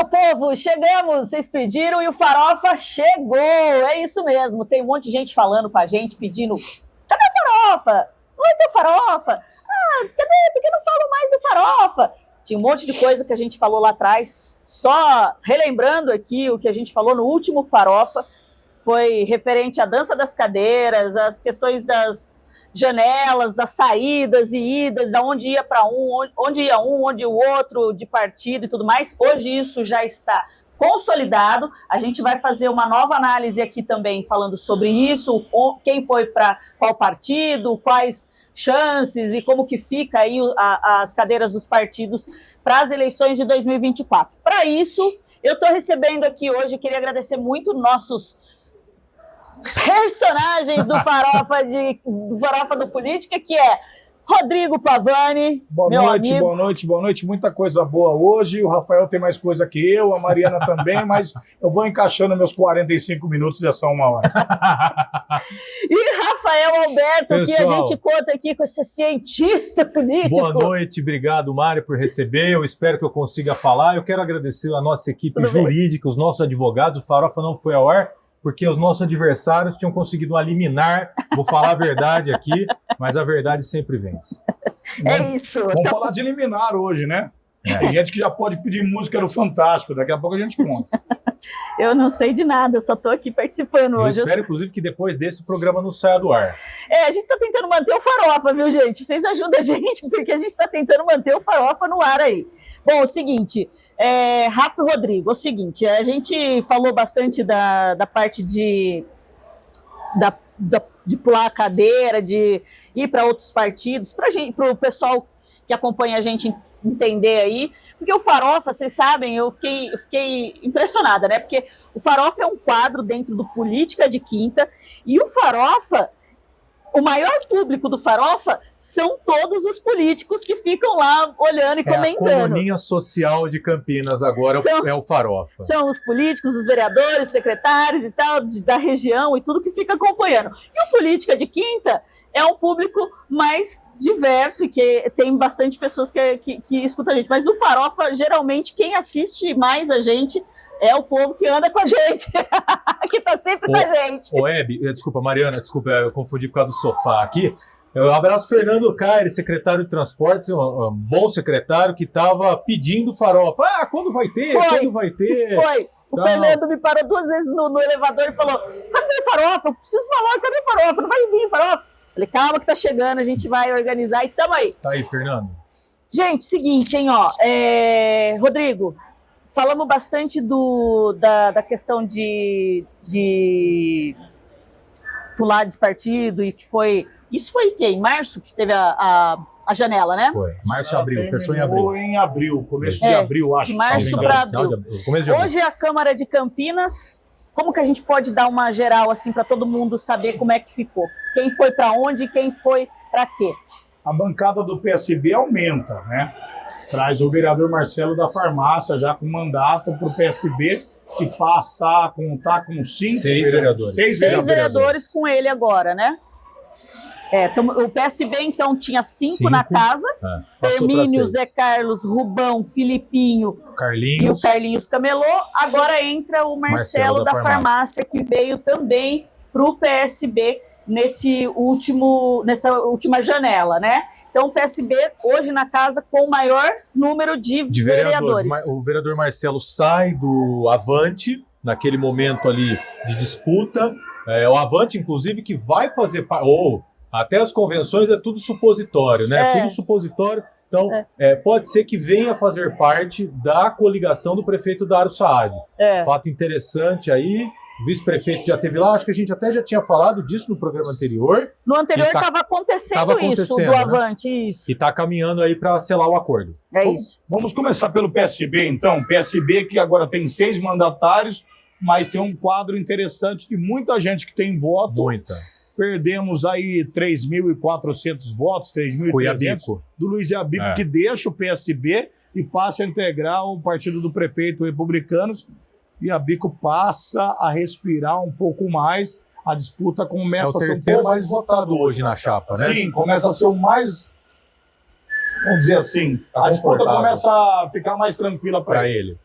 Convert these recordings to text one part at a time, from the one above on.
meu povo, chegamos, vocês pediram e o Farofa chegou, é isso mesmo, tem um monte de gente falando com a gente, pedindo, cadê o Farofa? Não vai ter Farofa? Cadê? Por que não falam mais do Farofa? Tinha um monte de coisa que a gente falou lá atrás, só relembrando aqui o que a gente falou no último Farofa, foi referente à dança das cadeiras, as questões das janelas, das saídas e idas, da onde ia para onde ia um, onde o outro, de partido e tudo mais. Hoje isso já está consolidado. A gente vai fazer uma nova análise aqui também falando sobre isso, quem foi para qual partido, quais chances e como que fica aí as cadeiras dos partidos para as eleições de 2024. Para isso, eu estou recebendo aqui hoje, queria agradecer muito nossos personagens do Farofa do Política, que é Rodrigo Pavani, meu amigo. Boa noite, muita coisa boa hoje, o Rafael tem mais coisa que eu, a Mariana também, mas eu vou encaixando meus 45 minutos dessa 1 hora. E Rafael Alberto, pessoal, que a gente conta aqui com esse cientista político. Boa noite, obrigado, Mário, por receber, eu espero que eu consiga falar, eu quero agradecer a nossa equipe jurídica, os nossos advogados, o Farofa não foi ao ar, porque os nossos adversários tinham conseguido uma liminar, vou falar a verdade aqui, mas a verdade sempre vence. É isso. Vamos falar de liminar hoje, né? Tem gente que já pode pedir música no Fantástico, daqui a pouco a gente conta. Eu não sei de nada, eu só estou aqui participando hoje. Eu espero, inclusive, que depois desse o programa não saia do ar. A gente está tentando manter o Farofa, viu, gente? Vocês ajudam a gente, porque a gente está tentando manter o Farofa no ar aí. Bom, é o seguinte, Rafa e Rodrigo, é o seguinte, a gente falou bastante da parte de pular a cadeira, de ir para outros partidos, para o pessoal que acompanha a gente entender aí, porque o Farofa, vocês sabem, eu fiquei impressionada, né? Porque o Farofa é um quadro dentro do Política de Quinta, e o Farofa, o maior público do Farofa são todos os políticos que ficam lá olhando e comentando. A coluninha social de Campinas agora é o Farofa. São os políticos, os vereadores, os secretários e tal, da região e tudo que fica acompanhando. E o Política de Quinta é um público mais diverso e que tem bastante pessoas que escutam a gente. Mas o Farofa, geralmente, quem assiste mais a gente é o povo que anda com a gente, que tá sempre com a gente. Desculpa, Mariana, eu confundi por causa do sofá aqui. Eu abraço Fernando Caire, secretário de Transportes, um bom secretário que estava pedindo Farofa. Quando vai ter? Quando vai ter? Foi. O Fernando me parou 2 vezes no elevador e falou, cadê vem Farofa? Eu preciso falar, cadê Farofa? Não vai vir Farofa. Falei, calma que tá chegando, a gente vai organizar e tamo aí. Tá aí, Fernando. Gente, seguinte, hein, Rodrigo, falamos bastante da questão de pular de partido e que foi... Isso foi em março que teve a janela, né? Foi. Março e abril, fechou em abril. Em abril, começo de abril, acho. De março para abril. Começo de abril. Hoje a Câmara de Campinas, como que a gente pode dar uma geral assim para todo mundo saber como é que ficou? Quem foi para onde e quem foi para quê? A bancada do PSB aumenta, né? Traz o vereador Marcelo da Farmácia já com mandato para o PSB, que passa a contar com 6 vereadores. 6 vereadores com ele agora, né? O PSB, então, tinha 5 na casa. Hermínio, Zé Carlos, Rubão, Filipinho Carlinhos. E o Carlinhos Camelô. Agora entra o Marcelo da Farmácia, que veio também para o PSB nessa última janela, né? Então, o PSB hoje na casa com o maior número de vereadores. O vereador Marcelo sai do Avante, naquele momento ali de disputa. O Avante, inclusive, que vai fazer... até as convenções é tudo supositório, né? Tudo supositório. Então, pode ser que venha fazer parte da coligação do prefeito Dário Saad. Fato interessante aí. O vice-prefeito já esteve lá, acho que a gente até já tinha falado disso no programa anterior. No anterior estava acontecendo isso, do Avante, isso. E está caminhando aí para selar o acordo. Isso. Vamos começar pelo PSB, então. PSB que agora tem 6 mandatários, mas tem um quadro interessante de muita gente que tem voto. Muita. Perdemos aí 3.400 votos, 3.300 do Luiz Iabico, que deixa o PSB e passa a integrar o partido do prefeito Republicanos. Iabico passa a respirar um pouco mais, a disputa começa a ser o terceiro mais votado hoje na chapa, né? Sim, começa a ser o mais, vamos dizer assim, a disputa começa a ficar mais tranquila para ele.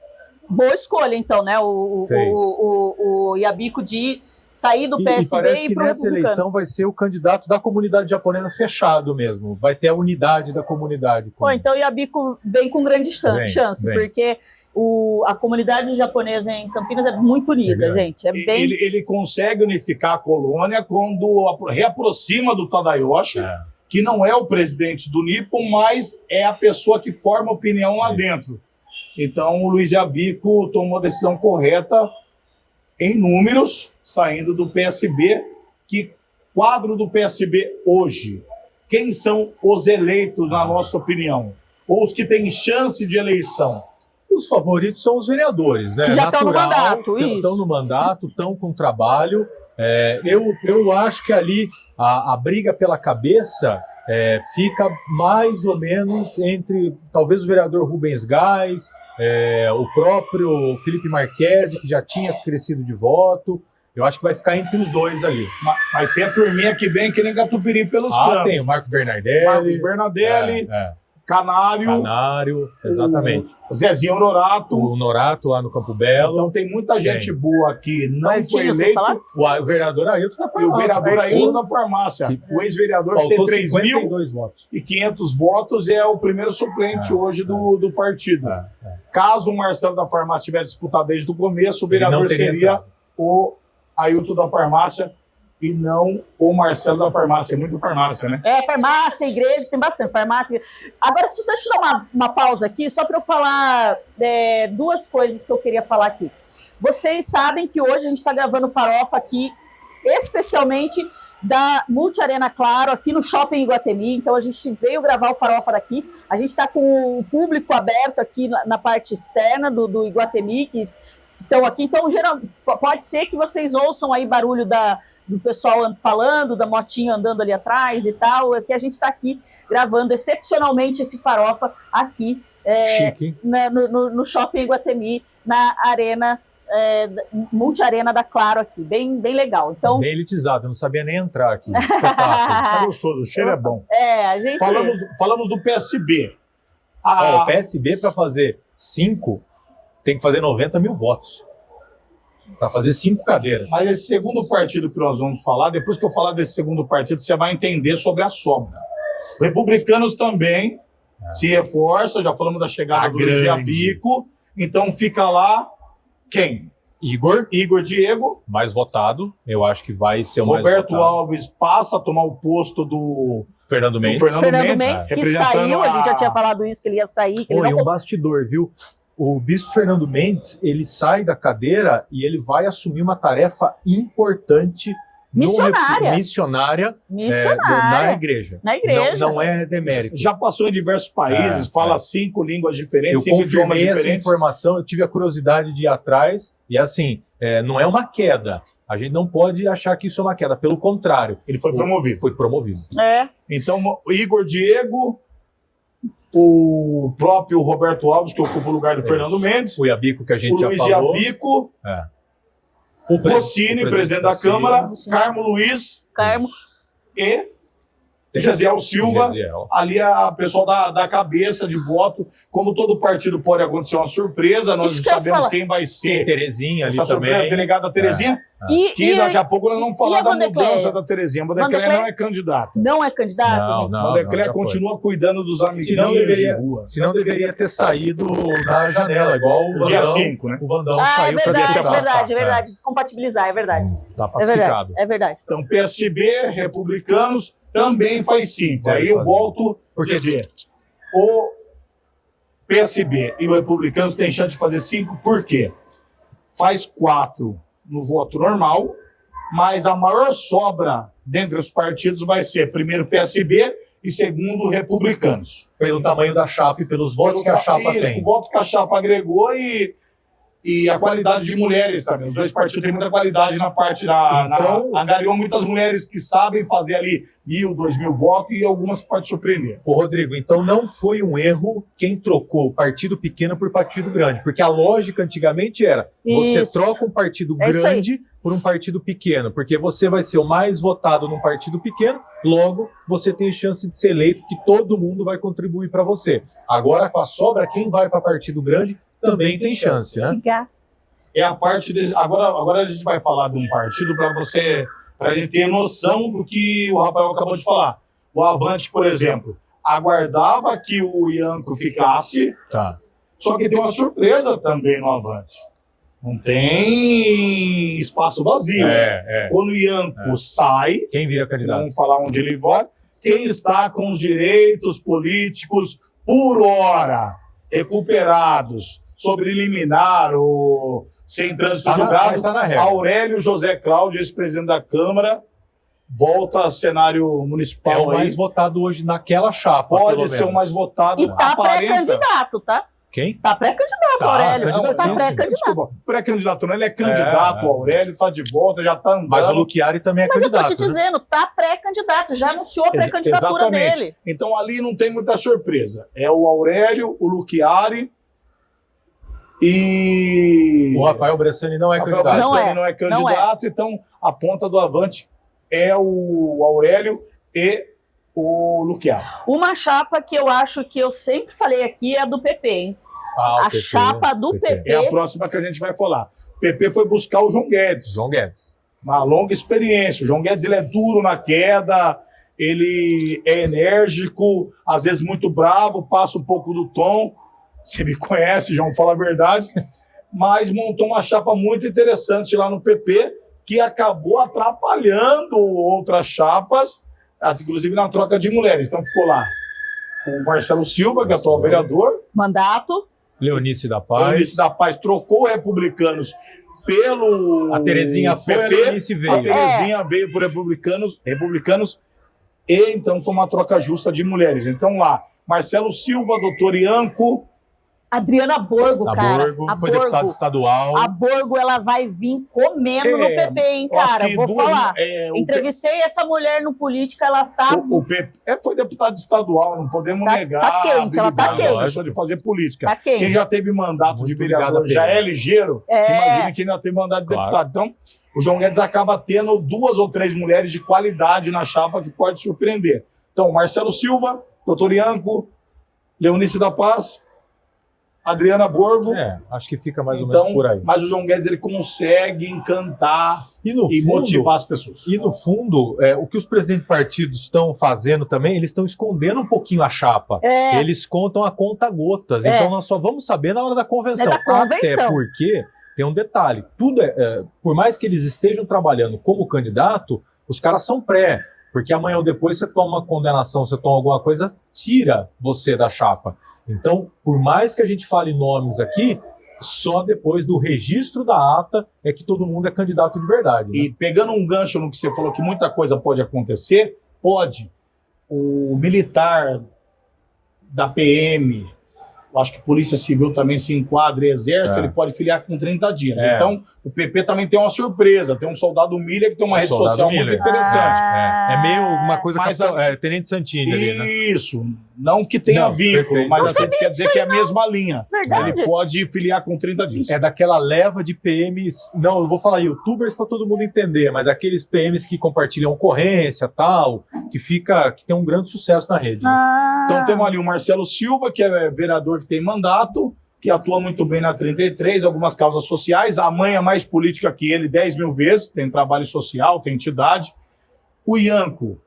Boa escolha, então, né? O Yabico de sair do PSB e parece e que pro nessa eleição vai ser o candidato da comunidade japonesa fechado mesmo. Vai ter a unidade da comunidade. Pô, então o Yabico vem com grande chance, vem. porque a comunidade japonesa em Campinas é muito unida, gente. Ele consegue unificar a colônia quando reaproxima do Tadayoshi, que não é o presidente do Nippon, mas é a pessoa que forma opinião lá dentro. Então o Luiz Yabico tomou a decisão correta em números, saindo do PSB. Que quadro do PSB hoje? Quem são os eleitos, na nossa opinião? Ou os que têm chance de eleição? Os favoritos são os vereadores, né? Que já estão no mandato, isso. Estão no mandato, estão com trabalho. Eu acho que ali a briga pela cabeça fica mais ou menos entre talvez o vereador Rubens Gás, o próprio Felipe Marchesi, que já tinha crescido de voto. Eu acho que vai ficar entre os dois ali. Mas tem a turminha que vem que nem Catupiry pelos cantos. Tem o Marcos Bernardelli. Canário, exatamente. O Zezinho Norato. O Norato lá no Campo Belo. Então tem muita gente boa aqui. Não foi eleito. O vereador Ailton da farmácia. E o vereador Ailton da farmácia. O ex-vereador que tem 3.500 votos é o primeiro suplente hoje do partido. Caso o Marcelo da farmácia tivesse disputado desde o começo, o vereador seria o Ailton da farmácia. E não o Marcelo da farmácia. É muito farmácia, né? Farmácia, igreja, tem bastante farmácia. Agora, deixa eu dar uma pausa aqui, só para eu falar duas coisas que eu queria falar aqui. Vocês sabem que hoje a gente está gravando Farofa aqui, especialmente da Multiarena Claro, aqui no Shopping Iguatemi. Então, a gente veio gravar o Farofa daqui. A gente está com o público aberto aqui na parte externa do Iguatemi, que estão aqui. Então, pode ser que vocês ouçam aí barulho do pessoal falando, da motinha andando ali atrás e tal, que a gente está aqui gravando excepcionalmente esse Farofa aqui no Shopping Iguatemi, na arena, Multiarena da Claro aqui, bem legal. Então, bem elitizado, eu não sabia nem entrar aqui. Tá gostoso, o cheiro é bom. A gente... Falamos do PSB. O PSB, para fazer 5, tem que fazer 90 mil votos. Para fazer 5 cadeiras. Mas esse segundo partido que nós vamos falar, depois que eu falar desse segundo partido, você vai entender sobre a sobra. Os republicanos também se reforçam, já falamos da chegada do Luiz Yabico, então fica lá quem? Igor Diego. Mais votado, eu acho que vai ser o mais votado. Roberto Alves passa a tomar o posto do Fernando Mendes. Fernando Mendes, que saiu, a gente já tinha falado isso, que ele ia sair. Que ele um bastidor, viu? O bispo Fernando Mendes, ele sai da cadeira e ele vai assumir uma tarefa importante missionária na igreja. Na igreja. Não é demérito. Já passou em diversos países, fala 5 línguas diferentes, 5 idiomas diferentes. Essa informação, eu tive a curiosidade de ir atrás, e assim, não é uma queda. A gente não pode achar que isso é uma queda, pelo contrário. Ele foi promovido. Foi promovido. Então, o Igor Diego, o próprio Roberto Alves, que ocupa o lugar do Fernando Mendes. O Yabico, que a gente já falou. O Luiz Yabico. O Rossini, presidente da Câmara. Carmo Luiz. E Gesiel Silva. Ali a pessoal da cabeça de voto. Como todo partido pode acontecer uma surpresa, nós sabemos quem vai ser. Tem Terezinha ali essa também. Surpresa, delegada Terezinha. Que daqui a pouco nós vamos falar da mudança da Terezinha. A Vandecler não é candidata. Não é candidata, gente? A Vandecler continua cuidando dos amiguinhos de rua. Se não deveria ter saído na janela, igual o Vandão. Dia 5, né? O Vandão saiu para É verdade. Descompatibilizar, é verdade. Tá pacificado. É verdade. Então, PSB, republicanos, também faz 5. Aí eu volto, porque dizer, o PSB e o republicanos têm chance de fazer 5, por quê? Faz 4 no voto normal, mas a maior sobra dentre os partidos vai ser primeiro PSB e segundo republicanos. Pelo tamanho da chapa e pelos votos que a chapa tem. O voto que a chapa agregou e a qualidade de mulheres também. Os dois partidos têm muita qualidade na parte angariou muitas mulheres que sabem fazer ali 1.000, 2.000 votos e algumas que podem surpreender. Ô, Rodrigo, então não foi um erro quem trocou partido pequeno por partido grande, porque a lógica antigamente era você troca um partido grande por um partido pequeno, porque você vai ser o mais votado num partido pequeno, logo você tem chance de ser eleito, que todo mundo vai contribuir para você. Agora, com a sobra, quem vai para partido grande também tem chance, né? É a parte agora a gente vai falar de um partido para a gente ter noção do que o Rafael acabou de falar. O Avante, por exemplo, aguardava que o Ianco ficasse, só que tem uma surpresa também no Avante. Não tem espaço vazio. Quando o Ianco sai, quem vira candidato? Vamos falar onde ele vai. Quem está com os direitos políticos por hora recuperados sobre liminar ou sem trânsito julgado, Aurélio José Cláudio, ex-presidente da Câmara, volta ao cenário municipal. É o mais votado hoje naquela chapa. Pode ser o mais votado. E tá pré-candidato, tá? Quem? Tá pré-candidato, Aurélio. Não, tá pré-candidato. Desculpa, pré-candidato não, ele é candidato, o Aurélio tá de volta, já tá andando. Mas o Luchiari também é candidato. Mas eu tô te dizendo, tá pré-candidato, já anunciou a pré-candidatura dele. Então ali não tem muita surpresa. É o Aurélio, o Luchiari e... O Rafael Bressani não é candidato. O Rafael Bressani não é candidato, então a ponta do Avante é o Aurélio e o Luchiari. Uma chapa que eu acho que eu sempre falei aqui é a do PP, hein? A PP, chapa do PP. É a próxima que a gente vai falar. O PP foi buscar o João Guedes. João Guedes. Uma longa experiência. O João Guedes ele é duro na queda, ele é enérgico, às vezes muito bravo, passa um pouco do tom. Você me conhece, João, fala a verdade. Mas montou uma chapa muito interessante lá no PP, que acabou atrapalhando outras chapas, inclusive na troca de mulheres. Então ficou lá o Marcelo Silva, que é atual vereador. Mandato. Leonice da Paz. Leonice da Paz trocou republicanos pelo A Terezinha foi, PP, a Leonice veio. A Terezinha veio por republicanos, e então foi uma troca justa de mulheres. Então lá, Marcelo Silva, doutor Ianco, Adriana Borgo, cara. A foi deputada estadual. A Borgo, ela vai vir comendo no PP, hein, cara? Vou falar. Entrevistei essa mulher no Política, ela tá... O PP foi deputado estadual, não podemos negar. Tá quente, ela tá quente. De fazer política. Tá quente. Quem já teve mandato de vereador já é ligeiro, imagina quem já teve mandato de deputado. Então, o João Guedes acaba tendo 2 ou 3 mulheres de qualidade na chapa que pode surpreender. Então, Marcelo Silva, doutor Ianco, Leonice da Paz, Adriana Borgo. Acho que fica mais ou menos por aí. Mas o João Guedes ele consegue encantar e motivar as pessoas. E no fundo, o que os presidentes de partidos estão fazendo também, eles estão escondendo um pouquinho a chapa. Eles contam a conta-gotas. Então nós só vamos saber na hora da convenção. Até porque tem um detalhe. Tudo por mais que eles estejam trabalhando como candidato, os caras são pré. Porque amanhã ou depois você toma uma condenação, você toma alguma coisa, tira você da chapa. Então, por mais que a gente fale nomes aqui, só depois do registro da ata é que todo mundo é candidato de verdade. Né? E pegando um gancho no que você falou, que muita coisa pode acontecer, pode. O militar da PM, eu acho que Polícia Civil também se enquadra, Exército, ele pode filiar com 30 dias. Então, o PP também tem uma surpresa, tem um soldado Milha que tem uma rede social muito interessante. É meio uma coisa que Tenente Santini ali, né? Isso, não que tenha vínculo, mas a gente quer dizer que é a mesma linha. Verdade. Ele pode filiar com 30 dias. É daquela leva de PMs, não, eu vou falar youtubers para todo mundo entender, mas aqueles PMs que compartilham ocorrência, tal, que tem um grande sucesso na rede. Então temos ali o Marcelo Silva, que é vereador que tem mandato, que atua muito bem na 33, algumas causas sociais. A mãe é mais política que ele 10 mil vezes, tem trabalho social, tem entidade. O Ianco,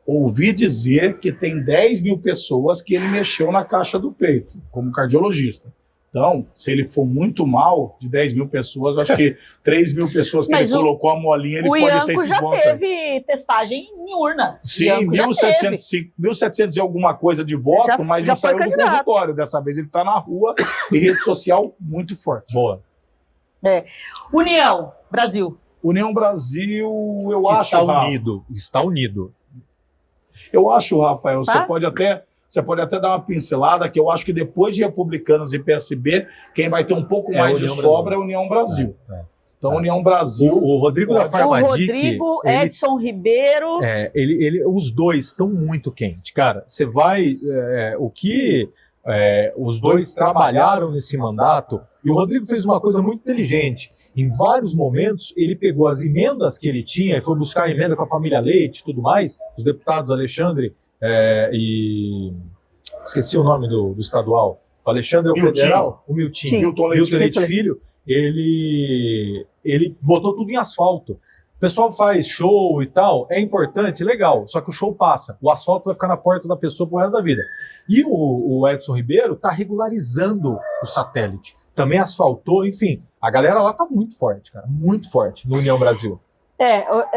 ouvi dizer que tem 10 mil pessoas que ele mexeu na caixa do peito, como cardiologista. Então, se ele for muito mal, de 10 mil pessoas, acho que 3 mil pessoas que ele colocou a molinha, ele pode ter esses votos. O Ianco já teve testagem em urna. Sim, 1.700 e alguma coisa de voto, mas não saiu do consultório. Dessa vez ele está na rua e rede social muito forte. Boa. União Brasil. União Brasil, eu acho... Está unido. Eu acho, Rafael, você pode até dar uma pincelada, que eu acho que depois de Republicanos e PSB, quem vai ter um pouco mais de sobra é a União Brasil. Então, União Brasil... O Rodrigo da Farmadic... O Rodrigo, Edson Ribeiro... Os dois estão muito quentes. Cara, você vai... os dois trabalharam nesse mandato, e o Rodrigo fez uma coisa muito inteligente. Em vários momentos, ele pegou as emendas que ele tinha e foi buscar a emenda com a família Leite e tudo mais, os deputados Alexandre e... Esqueci o nome do estadual. O Alexandre é o Miltinho. federal, o Miltinho. Milton Milton Leite Leite Filho, ele botou tudo em asfalto. O pessoal faz show e tal, é importante, legal, só que o show passa. O asfalto vai ficar na porta da pessoa pro resto da vida. E o Edson Ribeiro tá regularizando o satélite. Também asfaltou, enfim. A galera lá tá muito forte, cara. Muito forte no União Brasil.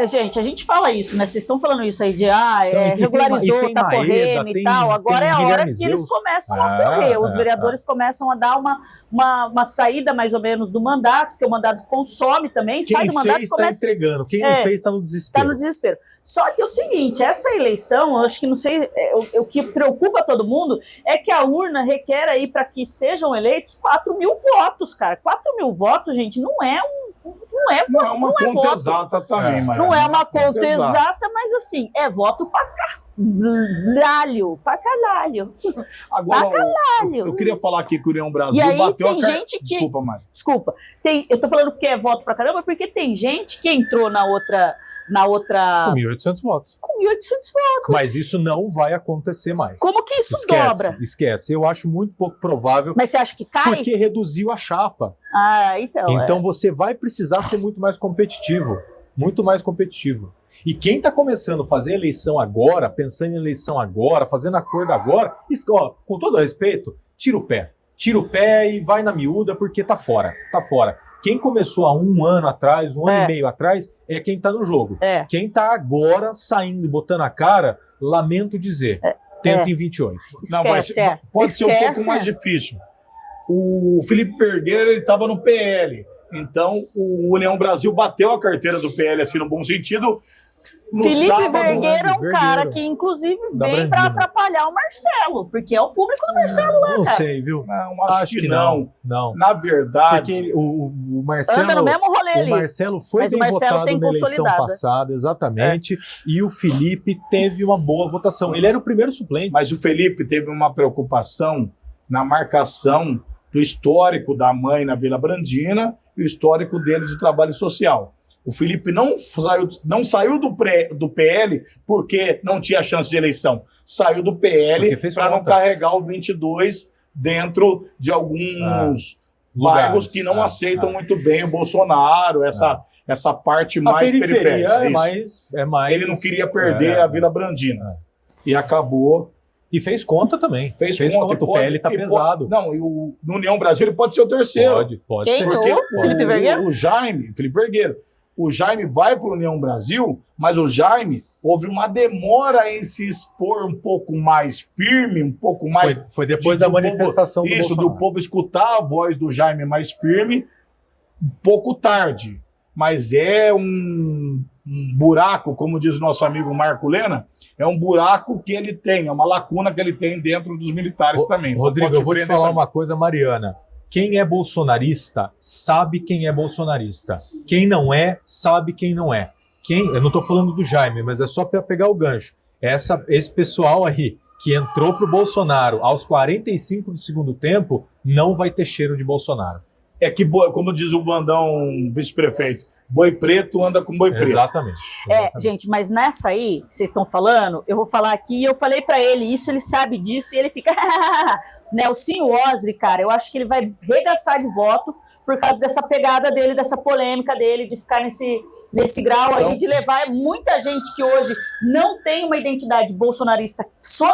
Gente, a gente fala isso, né? Vocês estão falando isso aí de Então, regularizou, tá correndo e tal. Agora é a hora que eles começam a correr. Os vereadores começam a dar uma saída mais ou menos do mandato, porque o mandato consome também, sai do mandato e começa. Tá entregando. Quem não fez tá no desespero. Tá no desespero. Só que é o seguinte, essa eleição, eu acho que não sei, o que preocupa todo mundo é que a urna requer aí para que sejam eleitos 4 mil votos, cara. 4 mil votos, gente, não é uma conta voto exata também, mas não é uma conta exata, mas assim, é voto pra caralho. Agora, pra caralho. eu queria falar aqui que o União Brasil e aí bateu tem gente que... Desculpa, Mari. Desculpa. Eu tô falando porque é voto pra caramba, porque tem gente que entrou na outra... Com 1.800 votos. Com 1.800 votos. Mas isso não vai acontecer mais. Como que isso dobra? Esquece. Eu acho muito pouco provável. Mas você acha que cai? Porque reduziu a chapa. Então. Então você vai precisar ser muito mais competitivo. Muito mais competitivo. E quem está começando a fazer eleição agora, pensando em eleição agora, fazendo acordo agora, com todo respeito, tira o pé. Tira o pé e vai na miúda porque tá fora. Tá fora. Quem começou há um ano atrás, um ano e meio atrás, é quem tá no jogo. Quem tá agora saindo e botando a cara, lamento dizer, tenta em 28. Pode ser um pouco mais difícil. O Felipe Vergueiro, ele estava no PL. Então, o União Brasil bateu a carteira do PL, assim, no bom sentido. Felipe Vergueiro é um cara que, inclusive, vem para atrapalhar o Marcelo, porque é o público do Marcelo lá, Não cara. sei, viu? Não, acho que não. Na verdade... Porque o Marcelo... Anda no mesmo rolê ali. O Marcelo foi bem votado na eleição passada, exatamente, e o Felipe teve uma boa votação. Ele era o primeiro suplente. Mas o Felipe teve uma preocupação na marcação do histórico da mãe na Vila Brandina e o histórico dele de trabalho social. O Felipe não saiu do PL porque não tinha chance de eleição. Saiu do PL para não carregar o 22 dentro de alguns bairros que não aceitam muito bem o Bolsonaro, essa parte mais periférica. Ele não queria perder a Vila Brandina. E acabou... E fez conta também. Fez conta. O PL tá pesado. No União Brasil ele pode ser o terceiro. Pode ser. Porque Felipe Vergueiro? Felipe Vergueiro. O Jaime vai para o União Brasil, mas o Jaime houve uma demora em se expor um pouco mais firme, um pouco mais... Foi depois da manifestação do Bolsonaro. Do povo escutar a voz do Jaime mais firme, um pouco tarde. Mas é um buraco, como diz o nosso amigo Marco Lena, é um buraco que ele tem, é uma lacuna que ele tem dentro dos militares também. Rodrigo, eu vou te falar uma coisa, Mariana. Quem é bolsonarista sabe quem é bolsonarista. Quem não é, sabe quem não é. Eu não estou falando do Jaime, mas é só para pegar o gancho. Esse pessoal aí que entrou pro Bolsonaro aos 45 do segundo tempo não vai ter cheiro de Bolsonaro. É que, como diz o Vandão, vice-prefeito, boi preto anda com boi preto. Exatamente. Gente, mas nessa aí que vocês estão falando, eu vou falar aqui, eu falei pra ele isso, ele sabe disso, e ele fica... Nelsinho Osri, cara, eu acho que ele vai regaçar de voto por causa dessa pegada dele, dessa polêmica dele, de ficar nesse grau aí, de levar muita gente que hoje não tem uma identidade bolsonarista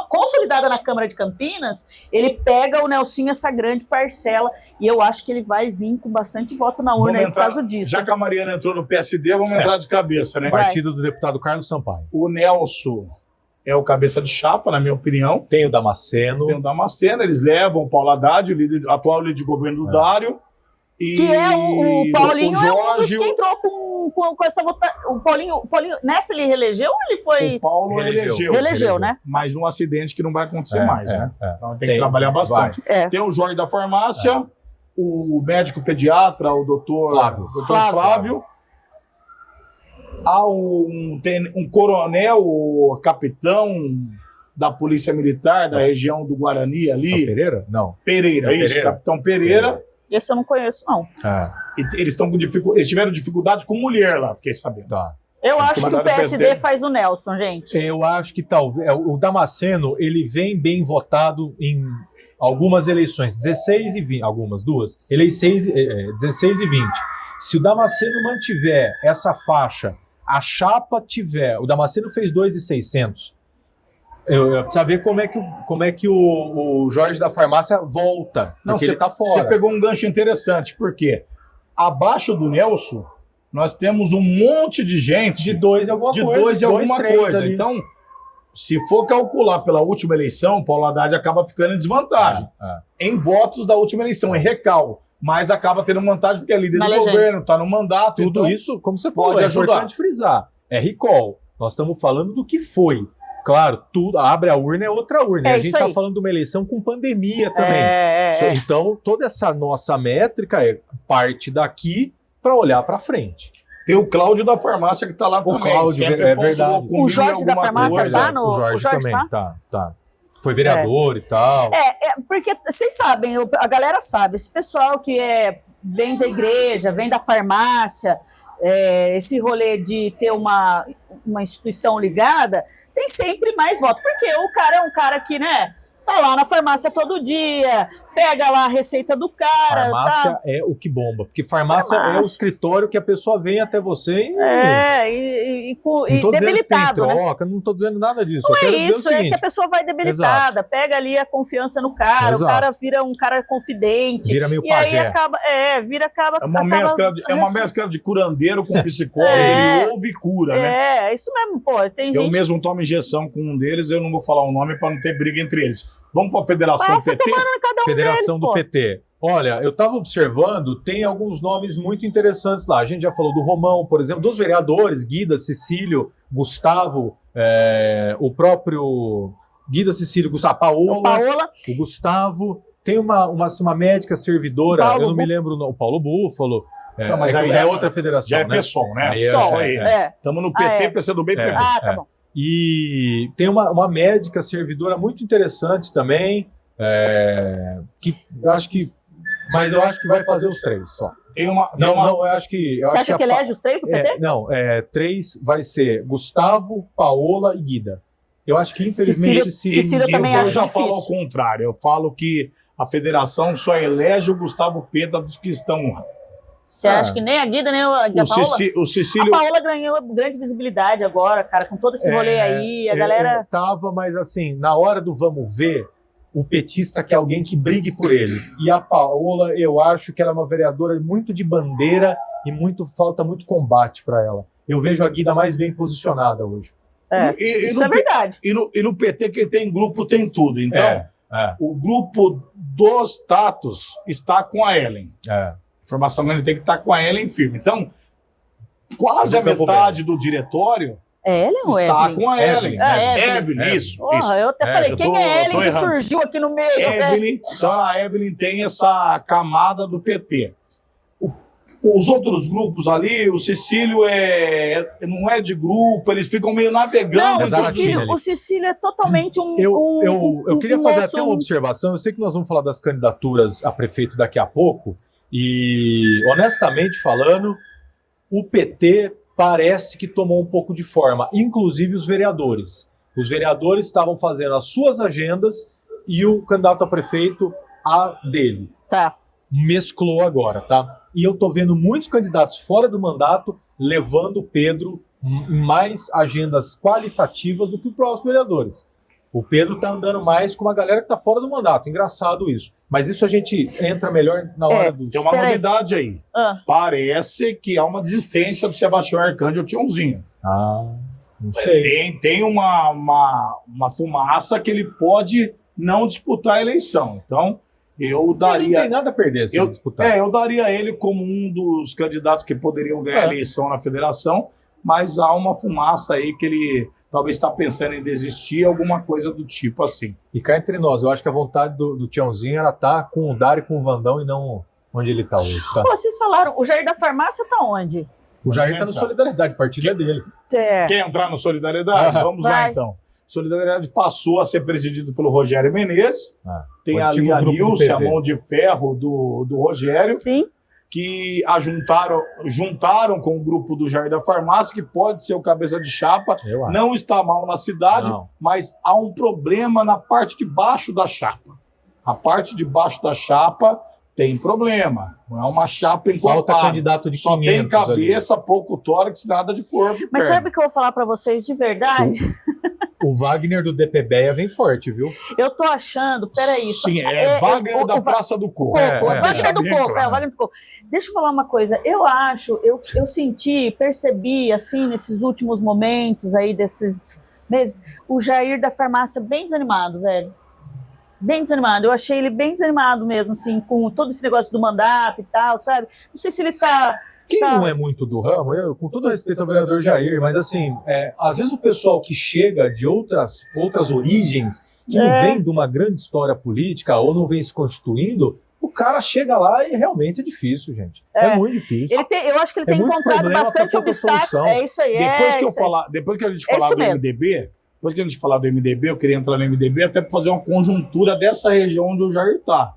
consolidada na Câmara de Campinas, ele pega o Nelsinho, essa grande parcela, e eu acho que ele vai vir com bastante voto na urna aí por causa disso. Já que a Mariana entrou no PSD, vamos entrar de cabeça, né? Partido do deputado Carlos Sampaio. O Nelson é o cabeça de chapa, na minha opinião. Tem o Damasceno. Eles levam o Paulo Haddad, o atual líder de governo do Dário. Que é o Paulinho, é um dos que entrou com essa votação. O Paulinho, nessa ele reelegeu ou ele foi... O Paulo reelegeu, né? Mas num acidente que não vai acontecer mais, né? Então tem que trabalhar bastante. Tem o Jorge da farmácia, o médico pediatra, o doutor Flávio. Há um coronel, capitão da Polícia Militar da região do Guarani ali. Pereira? Não. Pereira, Capitão Pereira. Esse eu não conheço, não. Eles tiveram dificuldade com mulher lá, fiquei sabendo. Eu acho que o PSD faz o Nelson, gente. Eu acho que talvez... O Damasceno, ele vem bem votado algumas eleições, 16 e 20, algumas, duas, 16 e 20. Se o Damasceno mantiver essa faixa, a chapa tiver, o Damasceno fez 2.600, eu preciso ver como é que o Jorge da Farmácia volta, porque ele tá fora. Você pegou um gancho interessante, porque abaixo do Nelson, nós temos um monte de gente... De dois e alguma coisa. Ali. Então, se for calcular pela última eleição, Paulo Haddad acaba ficando em desvantagem. Em votos da última eleição, em recal. Mas acaba tendo vantagem porque é líder do governo, está no mandato. Tudo então, isso, como você falou, pode é ajudar. Importante frisar. É recall. Nós estamos falando do que foi. Claro, tudo abre a urna é outra urna. A gente está falando de uma eleição com pandemia também. Então, toda essa nossa métrica é parte daqui para olhar para frente. Tem o Cláudio da Farmácia que está lá também. Cláudio, é verdade. O Jorge da Farmácia está no... O Jorge também tá. Foi vereador e tal. Porque vocês sabem, a galera sabe, esse pessoal que vem da igreja, vem da farmácia, esse rolê de ter uma instituição ligada, tem sempre mais voto. Porque o cara é um cara que, né, tá lá na farmácia todo dia, pega lá a receita do cara. Farmácia é o que bomba, porque farmácia é o escritório que a pessoa vem até você e debilitado, né? Não tô dizendo nada disso. Não é isso, é que a pessoa vai debilitada, pega ali a confiança no cara, o cara vira um cara confidente. Vira meio pajé. Aí acaba. É uma mescla de curandeiro com psicólogo, ele ouve e cura, né? É isso mesmo, pô. Eu mesmo tomo injeção com um deles, eu não vou falar o nome para não ter briga entre eles. Vamos para a Federação do PT? Federação do PT. Olha, eu estava observando, tem alguns nomes muito interessantes lá. A gente já falou do Romão, por exemplo, dos vereadores, Guida, Cecílio, Gustavo, o próprio Guida, Cecílio, Gustavo, Paola, o Gustavo. Tem uma médica servidora, eu não me lembro, o Paulo Búfalo. Mas aí é outra federação, já é né? PSOL, né? Estamos no PT, PCdoB e PP. Tá bom. E tem uma médica servidora muito interessante também, que eu acho que... Mas eu acho que vai fazer os três só. Eu acho que... Você acha que elege os três do PT? Três vai ser Gustavo, Paola e Guida. Eu acho que, infelizmente... Cecília também acho difícil. Eu já falo ao contrário. Eu falo que a federação só elege o Gustavo Peda dos que estão lá. Você acha que nem a Guida, nem a Paola? O Cecílio... A Paola ganhou grande visibilidade agora, cara, com todo esse rolê aí, a galera... Mas assim, na hora do vamos ver, o petista quer alguém que brigue por ele. E a Paola, eu acho que ela é uma vereadora muito de bandeira e falta muito combate para ela. Eu vejo a Guida mais bem posicionada hoje. Isso é verdade. E no PT, quem tem grupo tem tudo. Então, o grupo dos Tatos está com a Ellen. Informação que ele tem que estar com a Ellen firme. Então, quase a metade do diretório está com a Ellen. Evelyn, isso. Eu até falei, quem é Ellen que surgiu aqui no meio? Evelyn, então a Evelyn tem essa camada do PT. Os outros grupos ali, o Cecílio não é de grupo, eles ficam meio navegando. Não, o Cecílio é totalmente eu queria fazer até uma observação. Eu sei que nós vamos falar das candidaturas a prefeito daqui a pouco. E, honestamente falando, o PT parece que tomou um pouco de forma, inclusive os vereadores. Os vereadores estavam fazendo as suas agendas e o candidato a prefeito a dele. Mesclou agora, tá? E eu tô vendo muitos candidatos fora do mandato levando o Pedro em mais agendas qualitativas do que os próprios vereadores. O Pedro tá andando mais com uma galera que tá fora do mandato. Engraçado isso. Mas isso a gente entra melhor na hora do... Tem uma novidade aí. Parece que há uma desistência do Sebastião Arcanjo Tiãozinho. Não sei. Tem uma fumaça que ele pode não disputar a eleição. Então, eu daria... Ele não tem nada a perder se ele disputar. Eu daria ele como um dos candidatos que poderiam ganhar a eleição na federação, mas há uma fumaça aí que ele... talvez está pensando em desistir, alguma coisa do tipo assim. E cá entre nós, eu acho que a vontade do Tiãozinho era estar com o Dário e com o Vandão e não onde ele está hoje. Tá? Vocês falaram, o Jair da Farmácia está onde? O Jair está no Solidariedade, partilha dele. Quer entrar no Solidariedade? Vamos lá então. Solidariedade passou a ser presidido pelo Rogério Menezes. Tem ali a Nilce, a mão de ferro do Rogério. Sim. Que juntaram com o grupo do Jair da Farmácia, que pode ser o cabeça de chapa, não está mal na cidade, mas há um problema na parte de baixo da chapa. A parte de baixo da chapa tem problema. Não é uma chapa encorpada. Falta candidato de 500 só tem cabeça, ali. pouco tórax, nada de corpo. Mas sabe o que eu vou falar para vocês de verdade? O Wagner do DPBEA vem forte, viu? Eu tô achando, peraí. Sim, Wagner da Praça do Coco. Wagner do Coco, Wagner do Coco. Deixa eu falar uma coisa. Eu acho, eu senti, percebi, assim, nesses últimos momentos aí, desses meses, o Jair da farmácia bem desanimado, velho. Bem desanimado. Eu achei ele bem desanimado mesmo, assim, com todo esse negócio do mandato e tal, sabe? Não sei se ele tá... Quem não é muito do ramo, com todo respeito ao vereador Jair, mas assim, às vezes o pessoal que chega de outras origens, que não vem de uma grande história política ou não vem se constituindo, o cara chega lá e realmente é difícil, gente. É muito difícil. Eu acho que ele tem encontrado bastante obstáculo. É isso aí. Depois que a gente falar do MDB, depois que a gente falar do MDB, eu queria entrar no MDB até para fazer uma conjuntura dessa região onde o Jair está.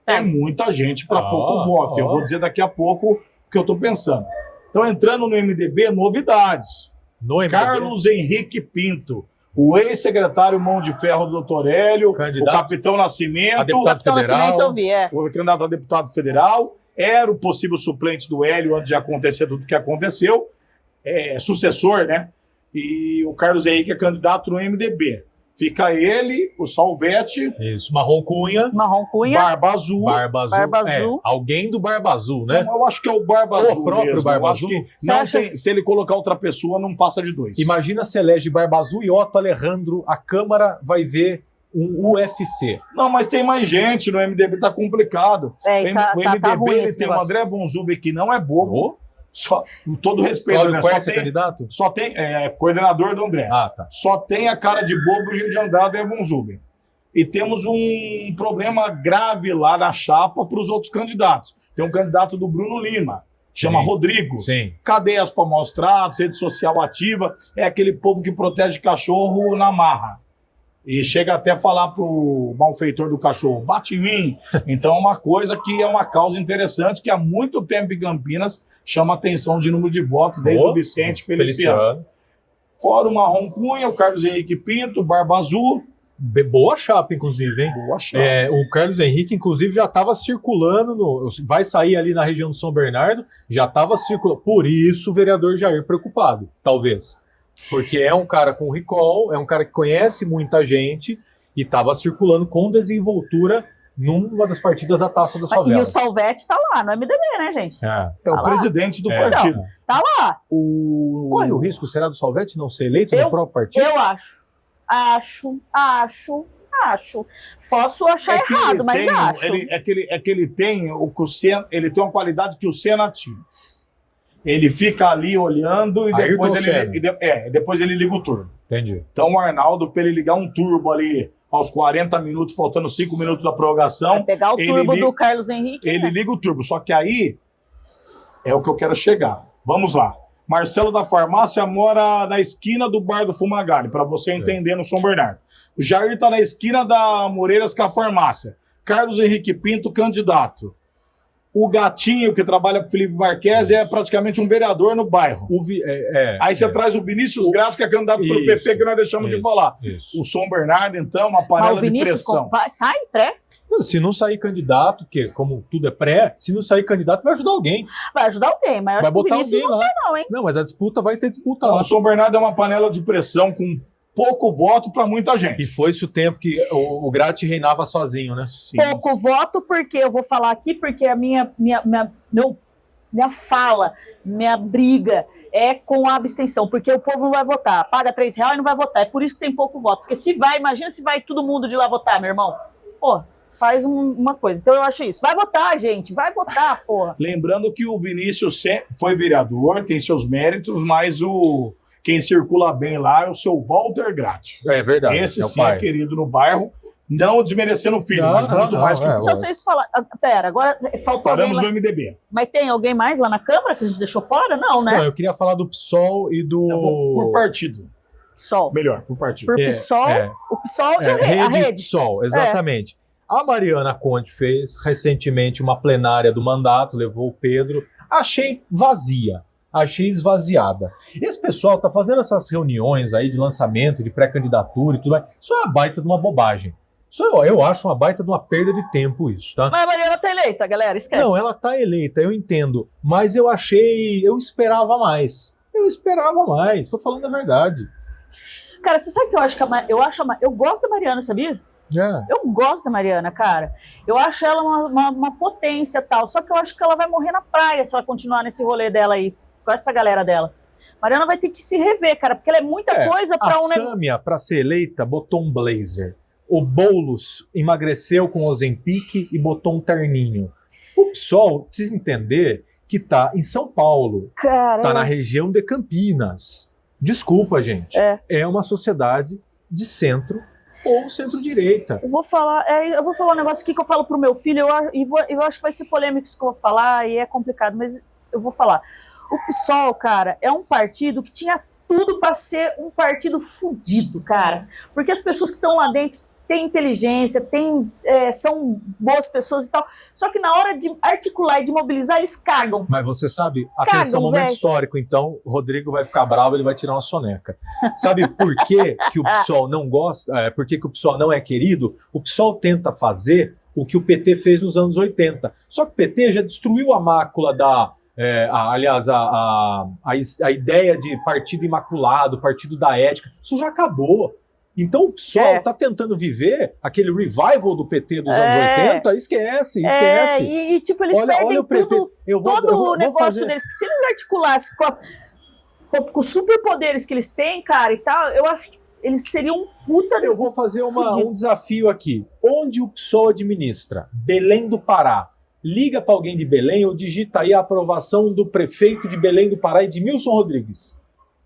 É muita gente para pouco voto. Eu vou dizer daqui a pouco o que eu estou pensando. Então, entrando no MDB, novidades. Carlos Henrique Pinto, o ex-secretário Mão de Ferro do Dr. Hélio, o Capitão Nascimento, o candidato a deputado federal, era o possível suplente do Hélio antes de acontecer tudo o que aconteceu, sucessor, né? E o Carlos Henrique é candidato no MDB. Fica ele, o Salvete. Isso, Marrom Cunha. Barba Azul. Alguém do Barba Azul, né? Eu acho que é o Barba Azul. O próprio mesmo. Barba Azul. Se ele colocar outra pessoa, não passa de 2. Imagina se elege Barba Azul e Otto Alejandro, a Câmara vai ver um UFC. Não, mas tem mais gente no MDB, tá complicado. O MDB tá ruim tem o André Von Zuber, que não é bobo. Só, com todo respeito, né? Candidato? Só tem coordenador do André. Tá. Só tem a cara de bobo de Andrade e Von Zuber. E temos um problema grave lá na chapa para os outros candidatos. Tem um candidato do Bruno Lima, chama Rodrigo. Sim. Cadeias para maus tratos, rede social ativa. É aquele povo que protege cachorro na marra. E chega até a falar pro malfeitor do cachorro, bate em mim. Então é uma coisa que é uma causa interessante, que há muito tempo em Campinas chama atenção de número de votos, desde o Vicente Feliciano. Fora o Marrom Cunha, o Carlos Henrique Pinto, Barba Azul. Boa chapa, inclusive, hein? Boa chapa. O Carlos Henrique, inclusive, já estava circulando, vai sair ali na região do São Bernardo, já estava circulando. Por isso o vereador Jair preocupado, talvez. Porque é um cara com recall, é um cara que conhece muita gente e estava circulando com desenvoltura numa das partidas da Taça das Favelas. E o Salvete tá lá no MDB, né, gente? É o presidente do partido. Então, tá lá. Corre o risco, será do Salvete não ser eleito no próprio partido? Eu acho. Posso achar errado, mas acho. Ele tem uma qualidade que o Senna tinha. Ele fica ali olhando e depois ele liga o turbo. Entendi. Então o Arnaldo, para ele ligar um turbo ali aos 40 minutos, faltando 5 minutos da prorrogação... pegar o turbo do Carlos Henrique. Ele liga o turbo, só que aí é o que eu quero chegar. Vamos lá. Marcelo da Farmácia mora na esquina do Bar do Fumagalli, para você entender no São Bernardo. O Jair está na esquina da Moreiras com a farmácia. Carlos Henrique Pinto, candidato. O Gatinho, que trabalha com o Felipe Marques, é praticamente um vereador no bairro. Aí você traz o Vinícius Grato, que é candidato pelo PP, que nós deixamos de falar. O São Bernardo, então, uma panela de pressão. Sai pré? Se não sair candidato, que como tudo é pré, se não sair candidato, vai ajudar alguém. Vai ajudar alguém, mas eu acho que o Vinícius não sai não, hein? Não, mas a disputa vai ter disputa lá. O São Bernardo é uma panela de pressão com pouco voto para muita gente. E foi-se o tempo que o Gratti reinava sozinho, né? Sim. Pouco voto, porque eu vou falar aqui, porque a minha fala, minha briga é com a abstenção, porque o povo não vai votar. Paga R$3 e não vai votar. É por isso que tem pouco voto. Porque imagina se vai todo mundo de lá votar, meu irmão. Pô, faz uma coisa. Então eu acho isso. Vai votar, gente. Vai votar, porra. Lembrando que o Vinícius foi vereador, tem seus méritos, mas quem circula bem lá é o seu Walter Gratti. É verdade. Esse sim é querido no bairro, não desmerecendo o filho, mas muito mais que o filho. Então vocês falaram... Pera, agora faltou Paramos no MDB. Mas tem alguém mais lá na Câmara que a gente deixou fora? Não, né? Não, eu queria falar do PSOL e do... Por partido. PSOL. Melhor, por partido. Por PSOL, o PSOL e a rede. PSOL, exatamente. A Mariana Conte fez recentemente uma plenária do mandato, levou o Pedro. Achei vazia. Achei esvaziada. Esse pessoal tá fazendo essas reuniões aí de lançamento, de pré-candidatura e tudo mais. Isso é uma baita de uma bobagem. Eu acho uma baita de uma perda de tempo isso, tá? Mas a Mariana tá eleita, galera, esquece. Não, ela tá eleita, eu entendo. Mas eu esperava mais. Tô falando a verdade. Cara, você sabe que eu acho que eu gosto da Mariana, sabia? Eu gosto da Mariana, cara. Eu acho ela uma potência tal. Só que eu acho que ela vai morrer na praia se ela continuar nesse rolê dela aí, com essa galera dela. Mariana vai ter que se rever, cara, porque ela é muita coisa pra A Sâmia, pra ser eleita, botou um blazer. O Boulos emagreceu com Ozempic e botou um terninho. O PSOL precisa entender que tá em São Paulo. Cara, tá na região de Campinas. Desculpa, gente. É uma sociedade de centro ou centro-direita. Eu vou falar um negócio aqui que eu falo pro meu filho, eu acho que vai ser polêmico isso que eu vou falar, e é complicado, mas eu vou falar. O PSOL, cara, é um partido que tinha tudo para ser um partido fudido, cara. Porque as pessoas que estão lá dentro têm inteligência, são boas pessoas e tal. Só que na hora de articular e de mobilizar, eles cagam. Mas você sabe, atenção, momento histórico, então, o Rodrigo vai ficar bravo, ele vai tirar uma soneca. Sabe por que o PSOL não gosta, por que o PSOL não é querido? O PSOL tenta fazer o que o PT fez nos anos 80. Só que o PT já destruiu a mácula a ideia de partido imaculado, partido da ética. Isso já acabou. Então o PSOL está tentando viver aquele revival do PT dos anos 80, esquece. E tipo, eles perdem tudo, todo o negócio deles, que se eles articulassem com os superpoderes que eles têm, cara, e tal, eu acho que eles seriam um puta... Eu vou fazer um desafio aqui. Onde o PSOL administra? Belém do Pará. Liga para alguém de Belém ou digita aí a aprovação do prefeito de Belém do Pará, Edmilson Rodrigues.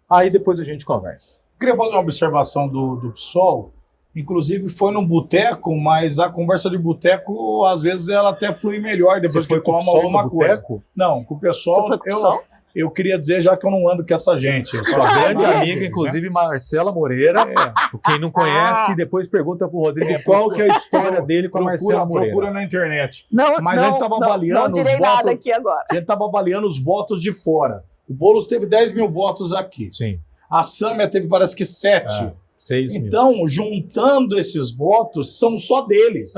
Aí depois a gente conversa. Queria fazer uma observação do PSOL. Inclusive foi num boteco, mas a conversa de boteco, às vezes, ela até flui melhor depois que toma alguma coisa. Não, com o pessoal, eu queria dizer, já que eu não ando com essa gente. Eu sou a grande amiga, inclusive, Marcela Moreira. Quem não conhece, depois pergunta pro Rodrigo qual que é a história dele com a Marcela Moreira. Procura na internet. Mas a gente estava avaliando não direi nada aqui agora. A gente estava avaliando os votos de fora. O Boulos teve 10 mil votos aqui. Sim. A Sâmia teve, parece que 7. 6 mil. Então, juntando esses votos, são só deles.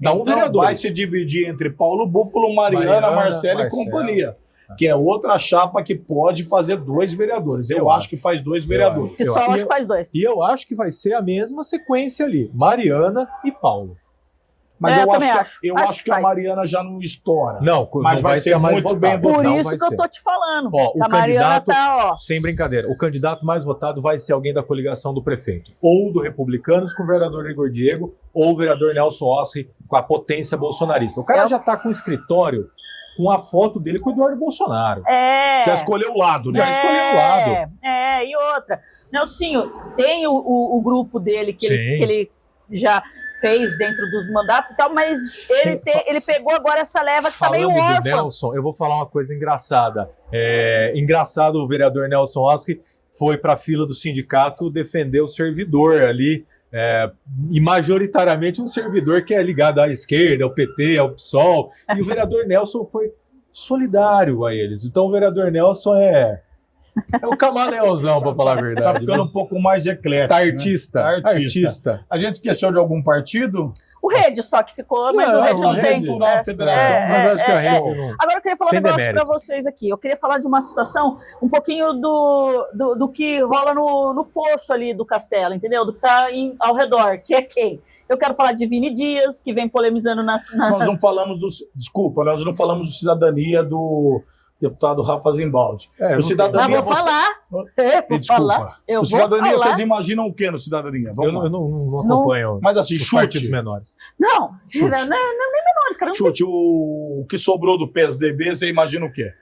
Dá um vereador. Vai se dividir entre Paulo Búfalo, Mariana, Marcelo e companhia. Que é outra chapa que pode fazer 2 vereadores. Eu acho que faz 2 vereadores. Que só acho que faz 2. E eu acho que vai ser a mesma sequência ali. Mariana e Paulo. Mas eu acho que a Mariana já não estoura. Não, mas vai ser mais muito bem votado. Por isso que eu tô te falando. A Mariana tá, sem brincadeira, o candidato mais votado vai ser alguém da coligação do prefeito. Ou do Republicanos com o vereador Igor Diego, ou o vereador Nelson Osri com a potência bolsonarista. O cara já tá com o escritório com a foto dele com o Eduardo Bolsonaro. Já escolheu o lado, né? Já escolheu o lado. E outra. Nelsinho, tem o grupo dele que ele já fez dentro dos mandatos e tal, mas ele pegou agora essa leva que tá meio órfã. Nelson, eu vou falar uma coisa engraçada. Engraçado, o vereador Nelson Osri foi para a fila do sindicato defender o servidor ali, e majoritariamente um servidor que é ligado à esquerda, ao PT, ao PSOL, e o vereador Nelson foi solidário a eles. Então o vereador Nelson é o camaleãozão, pra falar a verdade. Tá ficando um pouco mais eclético. Tá artista. A gente esqueceu de algum partido? O Rede só que ficou, mas o Rede não tem. Agora eu queria falar um negócio pra vocês aqui. Eu queria falar de uma situação, um pouquinho do que rola no fosso ali do Castelo, entendeu? Do que tá ao redor, que é quem? Eu quero falar de Vini Dias, que vem polemizando Nós não falamos nós não falamos do Cidadania do deputado Rafa Zimbaldi. O Cidadania... Vou falar. O Cidadania, vocês imaginam o que no Cidadania? Eu não acompanho. Mas assim, os chute. Partidos menores. Não nem menores, cara. Chute. O que sobrou do PSDB, você imagina o quê?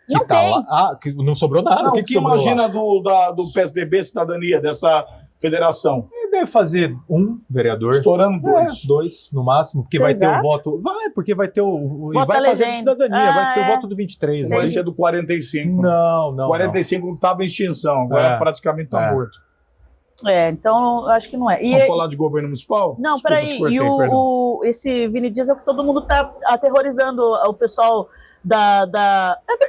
Que não sobrou nada. Não, o que imagina do PSDB Cidadania, dessa federação? Deve fazer um vereador. Estourando 2. 2, no máximo, porque vai ter o voto. Porque vai ter o. E vai fazer de cidadania, vai ter o voto do 23. Vai ser do 45. Não. 45 estava em extinção, agora praticamente está morto. Então eu acho que não é. Vamos falar de governo municipal? Não, peraí. E esse Vini Dias é o que todo mundo tá aterrorizando o pessoal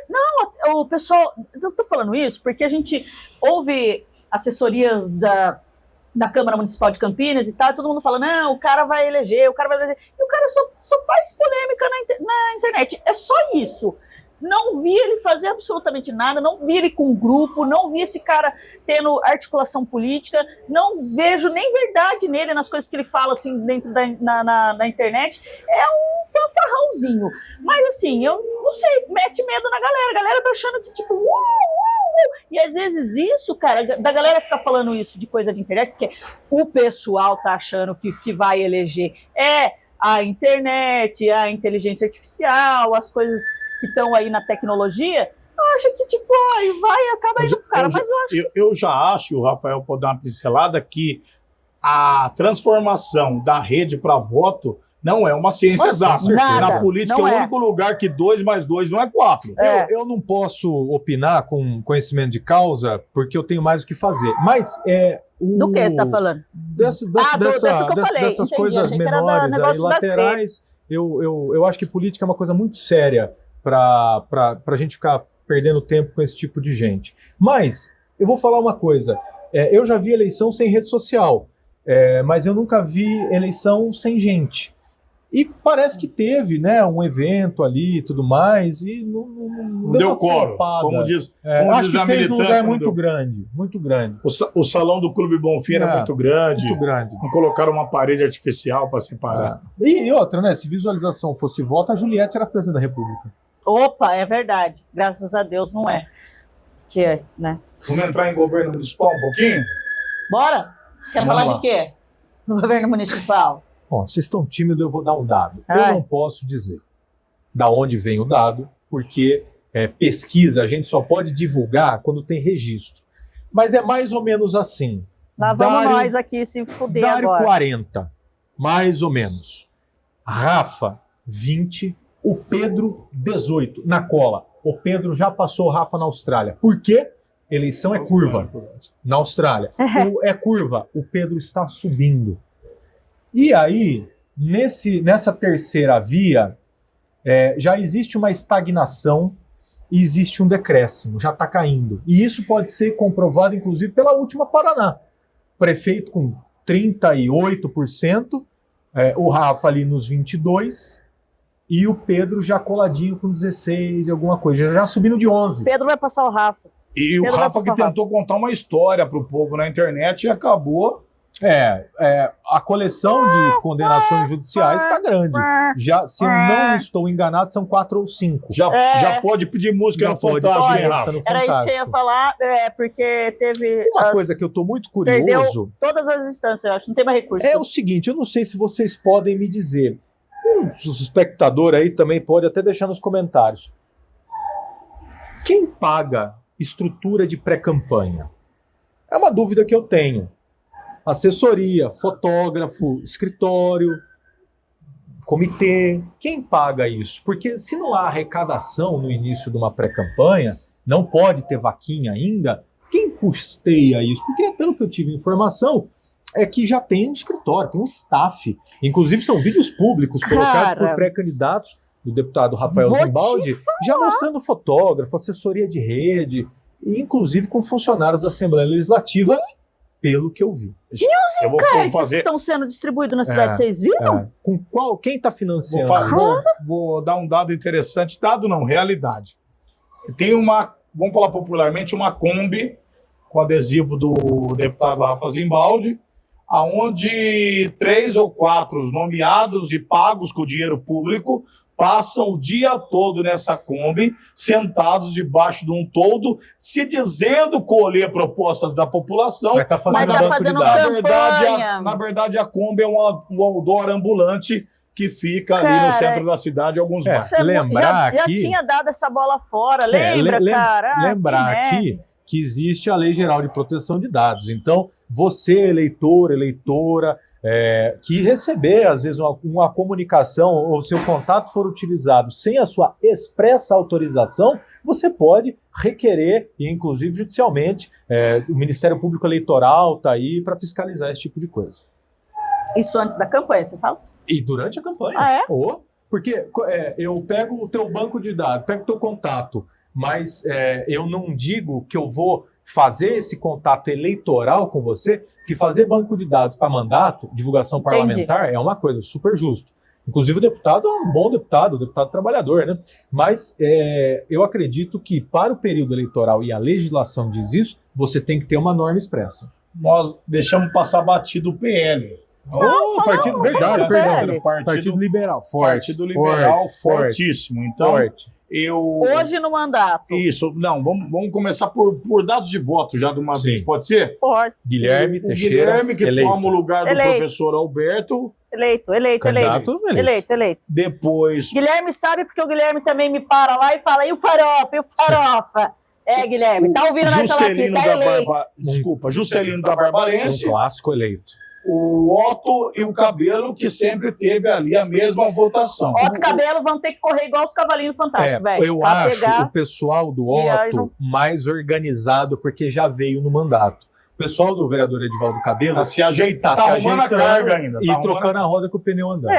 Não, o pessoal. Eu tô falando isso porque a gente ouve assessorias da Câmara Municipal de Campinas e tal, e todo mundo fala, não, o cara vai eleger, e o cara só faz polêmica na internet. É só isso. Não vi ele fazer absolutamente nada, não vi ele com grupo, não vi esse cara tendo articulação política, não vejo nem verdade nele nas coisas que ele fala assim dentro na internet. É um fanfarrãozinho. Mas assim, eu não sei, mete medo na galera. A galera tá achando que tipo, e às vezes isso, cara, da galera ficar falando isso de coisa de internet, porque o pessoal tá achando que vai eleger a internet, a inteligência artificial, as coisas que estão aí na tecnologia, acha que, tipo, vai, acaba indo pro cara. Mas eu já acho, o Rafael pode dar uma pincelada, que a transformação da rede para voto não é uma ciência exata. Na política é o único lugar que 2 mais 2 não é 4. Eu não posso opinar com conhecimento de causa, porque eu tenho mais o que fazer. Mas do que você está falando? Dessa que eu falei. Dessas coisas menores aí, laterais. Eu acho que política é uma coisa muito séria para a gente ficar perdendo tempo com esse tipo de gente. Mas eu vou falar uma coisa. Eu já vi eleição sem rede social, mas eu nunca vi eleição sem gente. E parece que teve, né, um evento ali e tudo mais, e não deu coro, como diz acho que fez num lugar muito grande, muito grande. O salão do Clube Bonfim era muito grande. Muito grande. Não colocaram uma parede artificial para separar. E outra, né, se visualização fosse voto, a Juliette era presidente da República. Opa, é verdade. Graças a Deus não é. Né? Vamos entrar em governo municipal um pouquinho? Bora? Quer falar de quê? No governo municipal? Bom, vocês estão tímidos, eu vou dar um dado. Eu não posso dizer da onde vem o dado, porque pesquisa a gente só pode divulgar quando tem registro. Mas é mais ou menos assim. Lá vamos nós aqui se fuder Dário agora. 40, mais ou menos. Rafa, 20. O Pedro, 18. Na cola. O Pedro já passou o Rafa na Austrália. Por quê? Eleição é curva. Na Austrália. É curva. O Pedro está subindo. E aí, nessa terceira via, já existe uma estagnação e existe um decréscimo, já está caindo. E isso pode ser comprovado, inclusive, pela última Paraná. Prefeito com 38%, o Rafa ali nos 22%, e o Pedro já coladinho com 16% e alguma coisa, já subindo de 11%. Pedro vai passar o Rafa. E o Rafa que tentou contar uma história para o povo na internet e acabou... a coleção de condenações judiciais está grande. Já, se eu não estou enganado, são 4 ou 5. Já pode pedir música no Fantástico, hein, Rafa? Era isso que eu ia falar, porque teve... Uma coisa que eu estou muito curioso... Perdeu todas as instâncias, eu acho, não tem mais recurso. É o seguinte, eu não sei se vocês podem me dizer. O espectador aí também pode até deixar nos comentários. Quem paga estrutura de pré-campanha? É uma dúvida que eu tenho. Assessoria, fotógrafo, escritório, comitê. Quem paga isso? Porque se não há arrecadação no início de uma pré-campanha, não pode ter vaquinha ainda, quem custeia isso? Porque, pelo que eu tive informação, é que já tem um escritório, tem um staff. Inclusive, são vídeos públicos colocados por pré-candidatos do deputado Rafael Zimbaldi, já mostrando fotógrafo, assessoria de rede, e inclusive com funcionários da Assembleia Legislativa, pelo que eu vi. E os encartes que estão sendo distribuídos na cidade, vocês viram? Com quem está financiando? Vou dar um dado interessante, dado não, realidade. Tem vamos falar popularmente, uma Kombi com adesivo do deputado Rafa Zimbaldi, aonde 3 ou 4 nomeados e pagos com dinheiro público passam o dia todo nessa Kombi, sentados debaixo de um toldo, se dizendo colher propostas da população, mas está fazendo campanha. Na verdade, a Kombi é um outdoor ambulante que fica ali no centro da cidade, alguns bairros. Já tinha dado essa bola fora, lembra, cara? Lembrar aqui que existe a Lei Geral de Proteção de Dados. Então, você, eleitor, eleitora, que receber, às vezes, uma comunicação ou seu contato for utilizado sem a sua expressa autorização, você pode requerer, e inclusive judicialmente, o Ministério Público Eleitoral está aí para fiscalizar esse tipo de coisa. Isso antes da campanha, você fala? E durante a campanha. Ah, é? Porque eu pego o teu banco de dados, pego o teu contato, mas eu não digo que eu vou fazer esse contato eleitoral com você, porque fazer banco de dados para mandato, divulgação parlamentar, é uma coisa super justo. Inclusive o deputado é um bom deputado trabalhador, né? Mas eu acredito que para o período eleitoral, e a legislação diz isso, você tem que ter uma norma expressa. Nós deixamos passar batido o PL. Partido, verdade, perdão. Partido Liberal, forte. Partido Liberal fortíssimo. Então, hoje no mandato. Isso, não, vamos começar por dados de voto já de uma vez, pode ser? Pode. Guilherme Teixeira, Guilherme, que eleito. toma o lugar do professor Alberto. Eleito. Depois... Guilherme sabe porque o Guilherme também me para lá e fala, e o farofa? Guilherme, tá ouvindo nessa aqui, tá eleito. Desculpa, Juscelino da Barbarense. Um clássico eleito. O Otto e o Cabelo, que sempre teve ali a mesma votação. Otto e Cabelo vão ter que correr igual os cavalinhos fantásticos, velho. Eu acho o pessoal do Otto mais organizado, porque já veio no mandato. O pessoal do vereador Edivaldo Cabelo tá se ajeitando, tá arrumando a carga ainda. E trocando a roda com o pneu andando.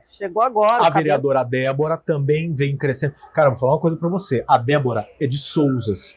Chegou agora. A vereadora Débora também vem crescendo. Cara, vou falar uma coisa pra você. A Débora é de Souzas.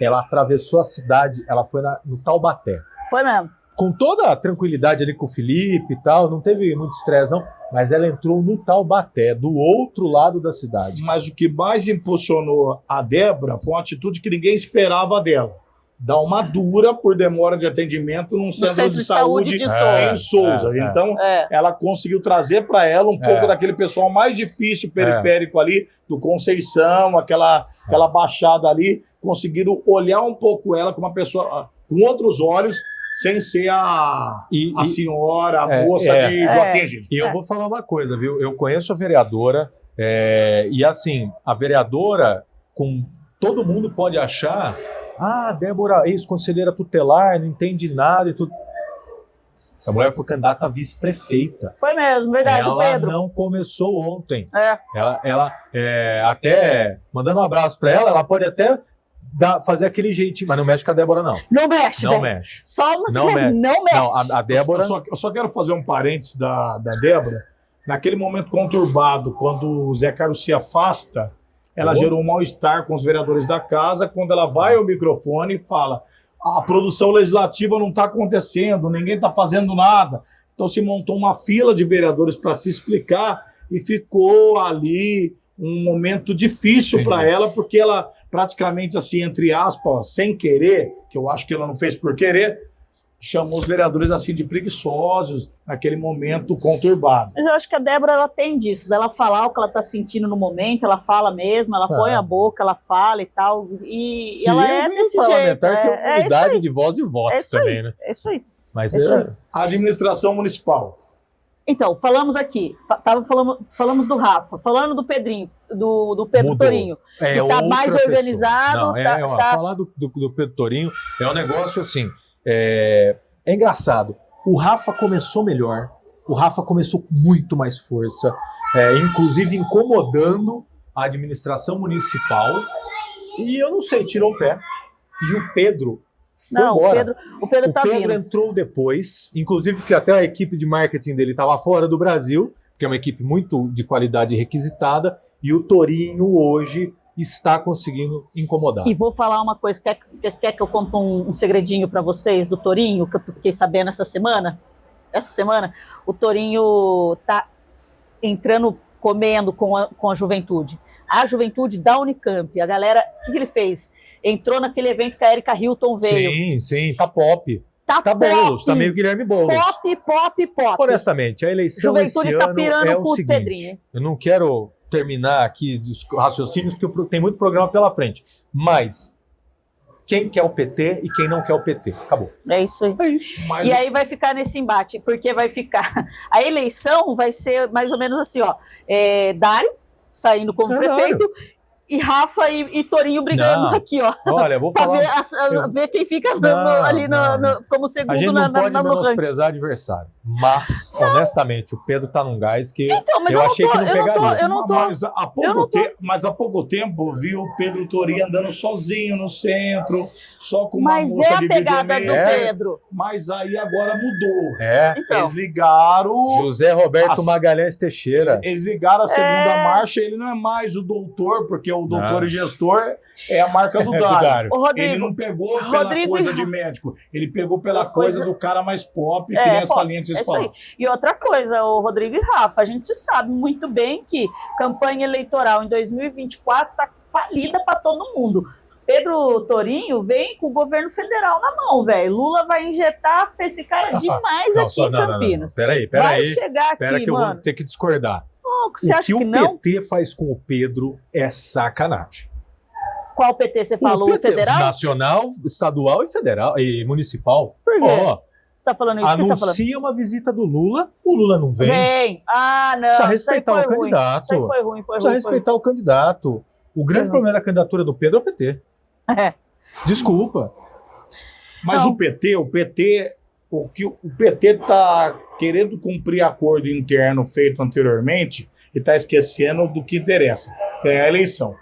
Ela atravessou a cidade, ela foi no Taubaté. Foi mesmo. Com toda a tranquilidade ali com o Felipe e tal, não teve muito estresse não, mas ela entrou no Taubaté, do outro lado da cidade. Mas o que mais impulsionou a Débora foi uma atitude que ninguém esperava dela. Dar uma dura por demora de atendimento num centro de saúde em Souza. Então, ela conseguiu trazer para ela um pouco daquele pessoal mais difícil, periférico ali, do Conceição, aquela baixada ali, conseguiram olhar um pouco ela como uma pessoa com outros olhos, sem ser a senhora, a moça de Joaquim Gil. E eu vou falar uma coisa, viu? Eu conheço a vereadora, e assim, a vereadora, todo mundo pode achar, Débora, ex-conselheira tutelar, não entende nada e tudo. Essa mulher foi candidata a vice-prefeita. Foi mesmo, verdade, Pedro. Ela não começou ontem. Ela até, mandando um abraço para ela pode até fazer aquele jeitinho, mas não mexe com a Débora, não. Não mexe, não mexe. Só uma não mexe. Não mexe. Não, a Débora... Eu só quero fazer um parênteses da Débora. Naquele momento conturbado, quando o Zé Carlos se afasta, ela gerou um mal-estar com os vereadores da casa, quando ela vai ao microfone e fala: a produção legislativa não está acontecendo, ninguém está fazendo nada. Então se montou uma fila de vereadores para se explicar e ficou ali um momento difícil para ela, porque ela praticamente, assim, entre aspas, sem querer, que eu acho que ela não fez por querer, chamou os vereadores assim de preguiçosos naquele momento conturbado. Mas eu acho que a Débora, ela tem disso, dela falar o que ela está sentindo no momento, ela fala mesmo, ela põe a boca, ela fala e tal, e ela é desse jeito. Parlamentar tem unidade de voz e voto também, né? É isso aí. Mas a administração municipal. Então, falamos aqui, falamos do Rafa, falando do Pedrinho, do Pedro Torinho, que está mais organizado. Falar do Pedro Torinho é um negócio assim, é engraçado. O Rafa começou melhor, o Rafa começou com muito mais força, inclusive incomodando a administração municipal, e eu não sei, tirou o pé. E o Pedro... O Pedro tá vindo. O Pedro entrou depois, inclusive que até a equipe de marketing dele estava fora do Brasil, que é uma equipe muito de qualidade requisitada, e o Torinho hoje está conseguindo incomodar. E vou falar uma coisa, quer que eu conte um segredinho para vocês do Torinho, que eu fiquei sabendo essa semana? Essa semana, o Torinho tá entrando, comendo com a juventude. A juventude da Unicamp, a galera, o que ele fez? Entrou naquele evento que a Erika Hilton veio. Sim, tá pop. Tá Boulos, tá meio Guilherme Boulos. Pop. Honestamente, a eleição Juventude esse tá ano pirando é o com seguinte, o Pedrinho. Eu não quero terminar aqui os raciocínios, porque tem muito programa pela frente, mas quem quer o PT e quem não quer o PT. Acabou. É isso aí. E aí vai ficar nesse embate, porque vai ficar... A eleição vai ser mais ou menos assim, Dário saindo como prefeito, e Rafa e Torinho brigando aqui, ó. Olha, eu vou falar... ver quem fica ali como segundo. A gente não pode menosprezar adversário. Mas, honestamente, o Pedro tá num gás que eu achei que não pegaria. Mas há pouco tempo viu o Pedro Torinho andando sozinho no centro, só com uma moça de a pegada do Pedro. Mas aí agora mudou. Então. Eles ligaram... José Roberto Magalhães Teixeira. Eles ligaram a segunda marcha, ele não é mais o doutor, porque o doutor e gestor é a marca do Dário. Rodrigo, ele não pegou pela coisa de médico, ele pegou pela coisa do cara mais pop, que nem essa linha que vocês falam. E outra coisa, o Rodrigo e Rafa, a gente sabe muito bem que campanha eleitoral em 2024 está falida para todo mundo. Pedro Torinho vem com o governo federal na mão, velho. Lula vai injetar pra esse cara demais aqui em Campinas. Peraí. Vai chegar aqui, que mano. Eu vou ter que discordar. Você acha que não? O que o PT faz com o Pedro é sacanagem. Qual PT você falou? O federal? Nacional, estadual e federal e municipal. Por quê? Você tá falando isso? Anuncia uma visita do Lula, o Lula não vem. Vem. Ah, não. Precisa respeitar o candidato. Isso aí foi ruim. Precisa respeitar o candidato. O grande problema da candidatura do Pedro é o PT. Desculpa. Mas não. O PT está querendo cumprir acordo interno feito anteriormente e está esquecendo do que interessa, que é a eleição.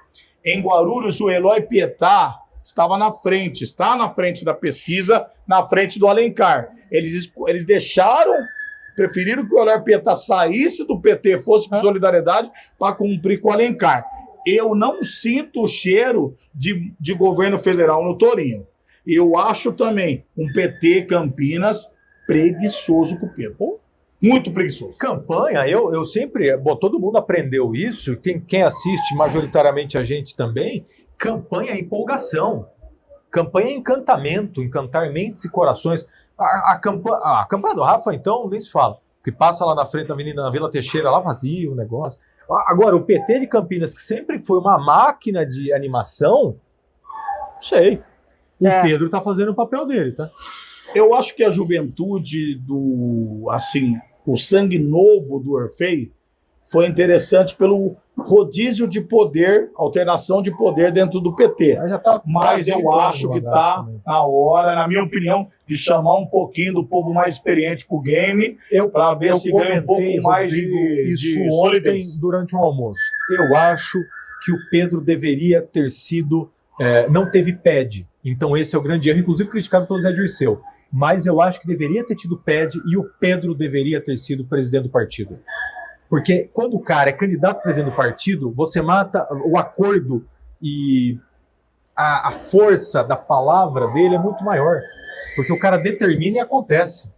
Em Guarulhos, o Eloy Pietá está na frente da pesquisa, na frente do Alencar. Eles preferiram que o Eloy Pietá saísse do PT, fosse por Solidariedade, para cumprir com o Alencar. Eu não sinto o cheiro de governo federal no Torinho. Eu acho também um PT Campinas preguiçoso com o Pedro. Muito preguiçoso. Campanha, eu sempre... Bom, todo mundo aprendeu isso. Quem assiste majoritariamente a gente também, campanha é empolgação. Campanha é encantamento, encantar mentes e corações. A campanha do Rafa, então, nem se fala. Porque passa lá na frente da Avenida Vila Teixeira, lá vazio o negócio. Agora, o PT de Campinas, que sempre foi uma máquina de animação, não sei. O Pedro tá fazendo o papel dele, tá? Eu acho que a juventude o sangue novo do Orfei foi interessante pelo rodízio de poder, alternação de poder dentro do PT. Mas eu acho que tá na hora, na minha opinião, de chamar um pouquinho do povo mais experiente pro game, para ver se ganha um pouco mais de solidez. Durante um almoço. Eu acho que o Pedro deveria ter sido... não teve PED. Então esse é o grande erro, inclusive criticado pelo Zé Dirceu. Mas eu acho que deveria ter tido PED e o Pedro deveria ter sido presidente do partido. Porque quando o cara é candidato a presidente do partido, você mata o acordo e a força da palavra dele é muito maior. Porque o cara determina e acontece.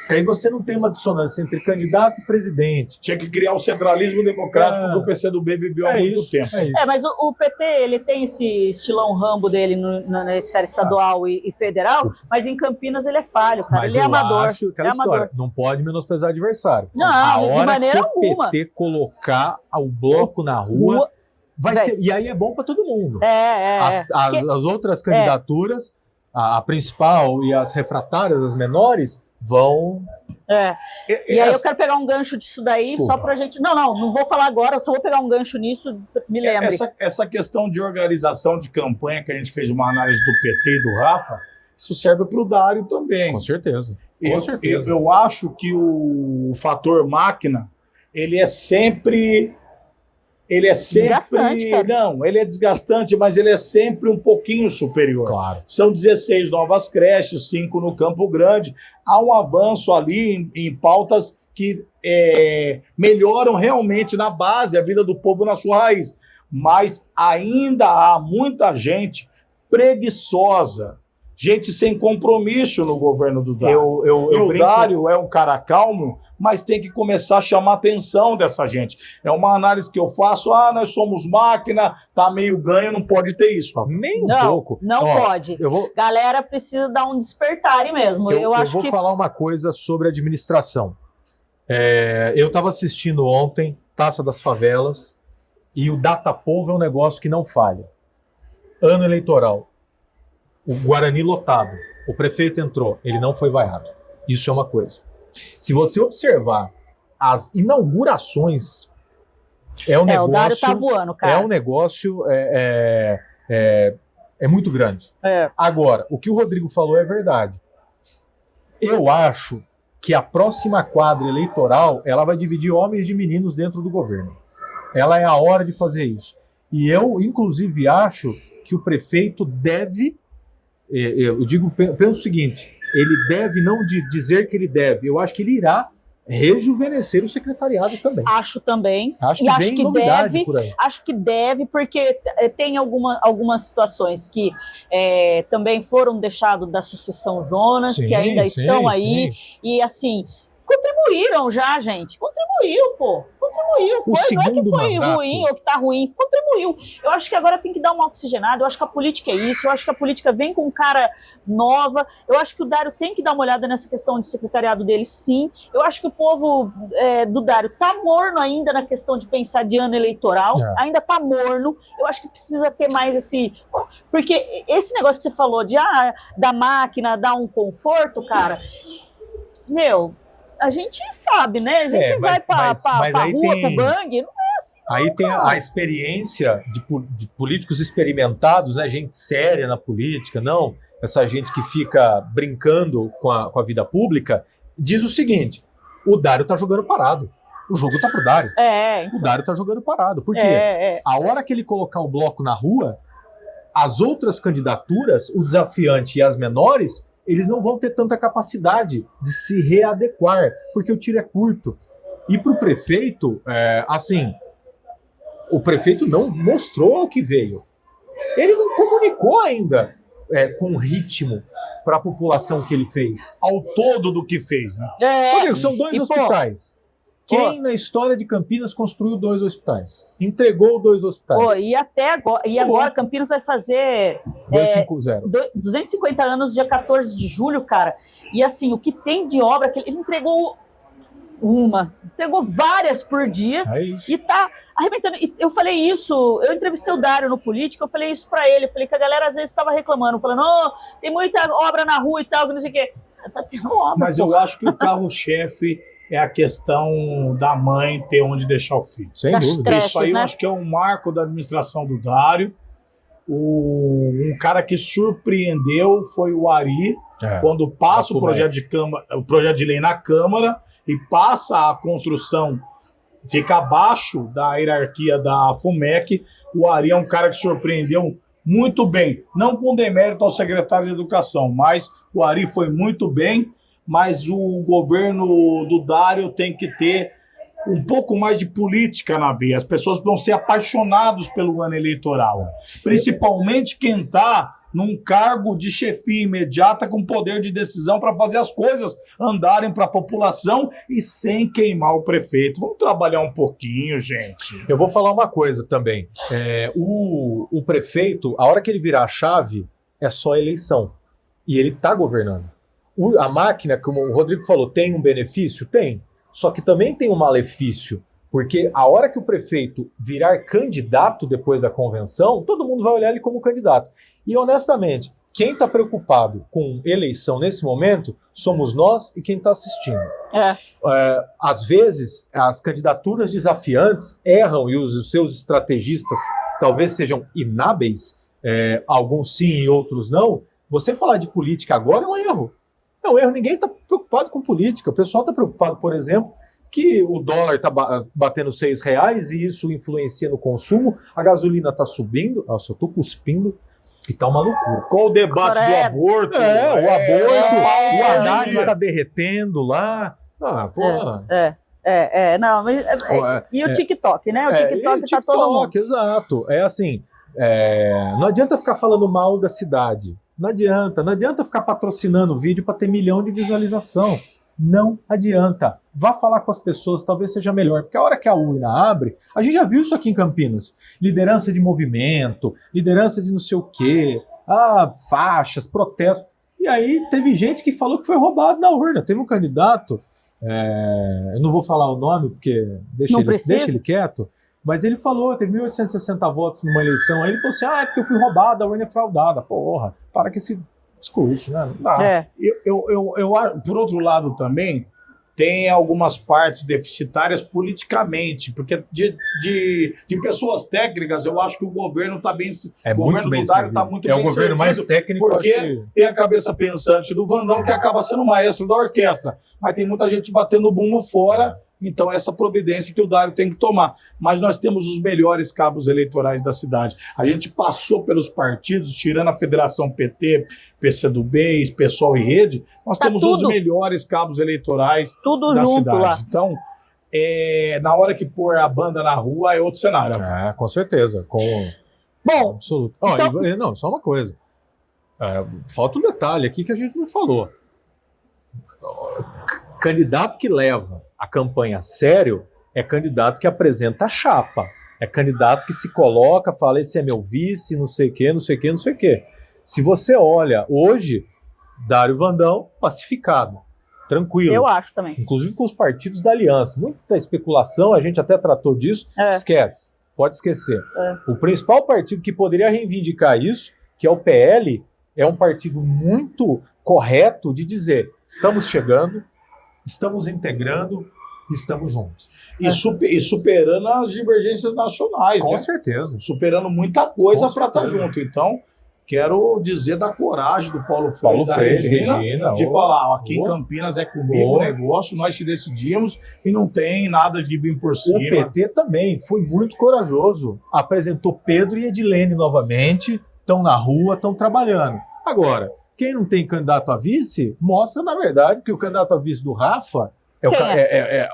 Porque aí você não tem uma dissonância entre candidato e presidente. Tinha que criar um centralismo democrático que o PCdoB viveu há muito tempo. Mas o PT, ele tem esse estilão Rambo dele na esfera estadual e federal, mas em Campinas ele é falho, cara. Ele é amador. Acho que história. Não pode menosprezar o adversário. Não, de maneira alguma. O PT colocar o bloco na rua, vai ser... E aí é bom para todo mundo. As outras candidaturas, a principal e as refratárias, as menores... vão... E aí eu quero pegar um gancho disso daí, só pra gente... Não vou falar agora, eu só vou pegar um gancho nisso, me lembre. Essa questão de organização de campanha, que a gente fez uma análise do PT e do Rafa, isso serve para o Dário também. Com certeza. Eu acho que o fator máquina, ele é sempre... desgastante, cara. Não, ele é desgastante, mas ele é sempre um pouquinho superior. Claro. São 16 novas creches, 5 no Campo Grande. Há um avanço ali em pautas que melhoram realmente na base a vida do povo na sua raiz. Mas ainda há muita gente preguiçosa, gente sem compromisso no governo do Dário. O Dário é um cara calmo, mas tem que começar a chamar a atenção dessa gente. É uma análise que eu faço, nós somos máquina, tá meio ganho, não pode ter isso. Nem um pouco. Não pode. Galera precisa dar um despertar mesmo. Eu vou falar uma coisa sobre administração. Eu estava assistindo ontem Taça das Favelas e o Datapovo é um negócio que não falha. Ano eleitoral. O Guarani lotado, o prefeito entrou, ele não foi vaiado. Isso é uma coisa. Se você observar as inaugurações, um negócio... o Dário tá voando, cara. É um negócio muito grande. Agora, o que o Rodrigo falou é verdade. Eu acho que a próxima quadra eleitoral, ela vai dividir homens de meninos dentro do governo. Ela é a hora de fazer isso. E eu, inclusive, acho que o prefeito deve... penso o seguinte, ele deve não dizer que ele deve, eu acho que ele irá rejuvenescer o secretariado também. Acho também. Acho que e vem acho que novidade deve, por aí. Acho que deve, porque tem algumas situações que também foram deixadas da sucessão Jonas, que ainda estão aí, e assim, contribuíram já, gente. Contribuiu, pô. Contribuiu. Não é que foi ruim ou que tá ruim. Contribuiu. Eu acho que agora tem que dar uma oxigenada. Eu acho que a política é isso. Eu acho que a política vem com cara nova. Eu acho que o Dário tem que dar uma olhada nessa questão de secretariado dele, sim. Eu acho que o povo do Dário tá morno ainda na questão de pensar de ano eleitoral. Ainda tá morno. Eu acho que precisa ter mais esse... Porque esse negócio que você falou de da máquina dar um conforto, cara... Meu... A gente sabe, né? A gente vai pra rua, pro bang, não é assim. Não, aí tem a experiência de políticos experimentados, né? Gente séria na política, não essa gente que fica brincando com a vida pública, diz o seguinte: o Dário tá jogando parado. O jogo tá pro Dário. Então. O Dário tá jogando parado. Por quê? A hora que ele colocar o bloco na rua, as outras candidaturas, o desafiante e as menores, eles não vão ter tanta capacidade de se readequar, porque o tiro é curto. E para o prefeito, o prefeito não mostrou o que veio. Ele não comunicou ainda com ritmo para a população que ele fez. Ao todo do que fez, né? Rodrigo, são 2 hospitais. Quem na história de Campinas construiu 2 hospitais? Entregou 2 hospitais. E até agora, agora Campinas vai fazer 250 anos, dia 14 de julho, cara. E assim, o que tem de obra, ele entregou entregou várias por dia e tá arrebentando. E eu falei isso, eu entrevistei o Dário no Política, eu falei isso pra ele, eu falei que a galera às vezes estava reclamando, falando, tem muita obra na rua e tal, que não sei o quê. Tá tendo obra. Mas eu acho que o carro-chefe é a questão da mãe ter onde deixar o filho. Sem dúvida. Isso aí, né? Eu acho que é um marco da administração do Dário. Um cara que surpreendeu foi o Ari, quando passa o projeto de lei na Câmara e passa a construção, fica abaixo da hierarquia da FUMEC. O Ari é um cara que surpreendeu muito bem, não com demérito ao secretário de Educação, mas o Ari foi muito bem. Mas o governo do Dário tem que ter um pouco mais de política na veia. As pessoas vão ser apaixonados pelo ano eleitoral. Principalmente quem está num cargo de chefia imediata com poder de decisão para fazer as coisas andarem para a população e sem queimar o prefeito. Vamos trabalhar um pouquinho, gente. Eu vou falar uma coisa também. O prefeito, a hora que ele virar a chave, é só eleição. E ele está governando. A máquina, como o Rodrigo falou, tem um benefício? Tem. Só que também tem um malefício, porque a hora que o prefeito virar candidato depois da convenção, todo mundo vai olhar ele como candidato. E honestamente, quem está preocupado com eleição nesse momento somos nós e quem está assistindo. Às vezes, as candidaturas desafiantes erram e os seus estrategistas talvez sejam inábeis, alguns sim e outros não. Você falar de política agora é um erro. É um erro, ninguém está preocupado com política. O pessoal está preocupado, por exemplo, que o dólar está batendo R$6 e isso influencia no consumo, a gasolina está subindo. Nossa, eu estou cuspindo, que tá uma loucura. Qual o debate do aborto? O Haddad está derretendo lá. Não, mas e o TikTok, né? O TikTok tá todo mundo. Exato. É assim, não adianta ficar falando mal da cidade. Não adianta ficar patrocinando vídeo para ter 1 milhão de visualização. Não adianta. Vá falar com as pessoas, talvez seja melhor. Porque a hora que a urna abre, a gente já viu isso aqui em Campinas. Liderança de movimento, liderança de não sei o quê, faixas, protestos. E aí teve gente que falou que foi roubado na urna. Teve um candidato, eu não vou falar o nome porque deixa ele quieto, mas ele falou, teve 1.860 votos numa eleição, aí ele falou assim, é porque eu fui roubado, a urna é fraudada. Porra, para com esse discurso, né? Não dá. Eu, por outro lado também, tem algumas partes deficitárias politicamente, porque de pessoas técnicas, eu acho que o governo está bem... o governo do Dário está muito bem servido. É o governo mais técnico, porque tem a cabeça pensante do Vandão, que acaba sendo o maestro da orquestra. Mas tem muita gente batendo bumbo fora, Então, essa providência que o Dário tem que tomar. Mas nós temos os melhores cabos eleitorais da cidade. A gente passou pelos partidos, tirando a Federação PT, PCdoB, PSOL e Rede, nós temos os melhores cabos eleitorais da cidade. Lá. Então, na hora que pôr a banda na rua, é outro cenário. Com certeza. Bom, absoluto. Não, só uma coisa. Falta um detalhe aqui que a gente não falou. Candidato que leva a campanha a sério é candidato que apresenta a chapa. É candidato que se coloca, fala, esse é meu vice, não sei o quê, não sei o quê, não sei o quê. Se você olha hoje, Dário Vandão, pacificado, tranquilo. Eu acho também. Inclusive com os partidos da aliança. Muita especulação, a gente até tratou disso. Esquece, pode esquecer. O principal partido que poderia reivindicar isso, que é o PL, é um partido muito correto de dizer, estamos chegando, estamos integrando, estamos juntos. E superando as divergências nacionais. Com certeza. Superando muita coisa para estar junto. Então, quero dizer da coragem do Paulo Freire, Regina, de falar, aqui em Campinas é comigo o negócio, nós te decidimos e não tem nada de vir por cima. O PT também foi muito corajoso. Apresentou Pedro e Edilene novamente, estão na rua, estão trabalhando. Agora, quem não tem candidato a vice, mostra, na verdade, que o candidato a vice do Rafa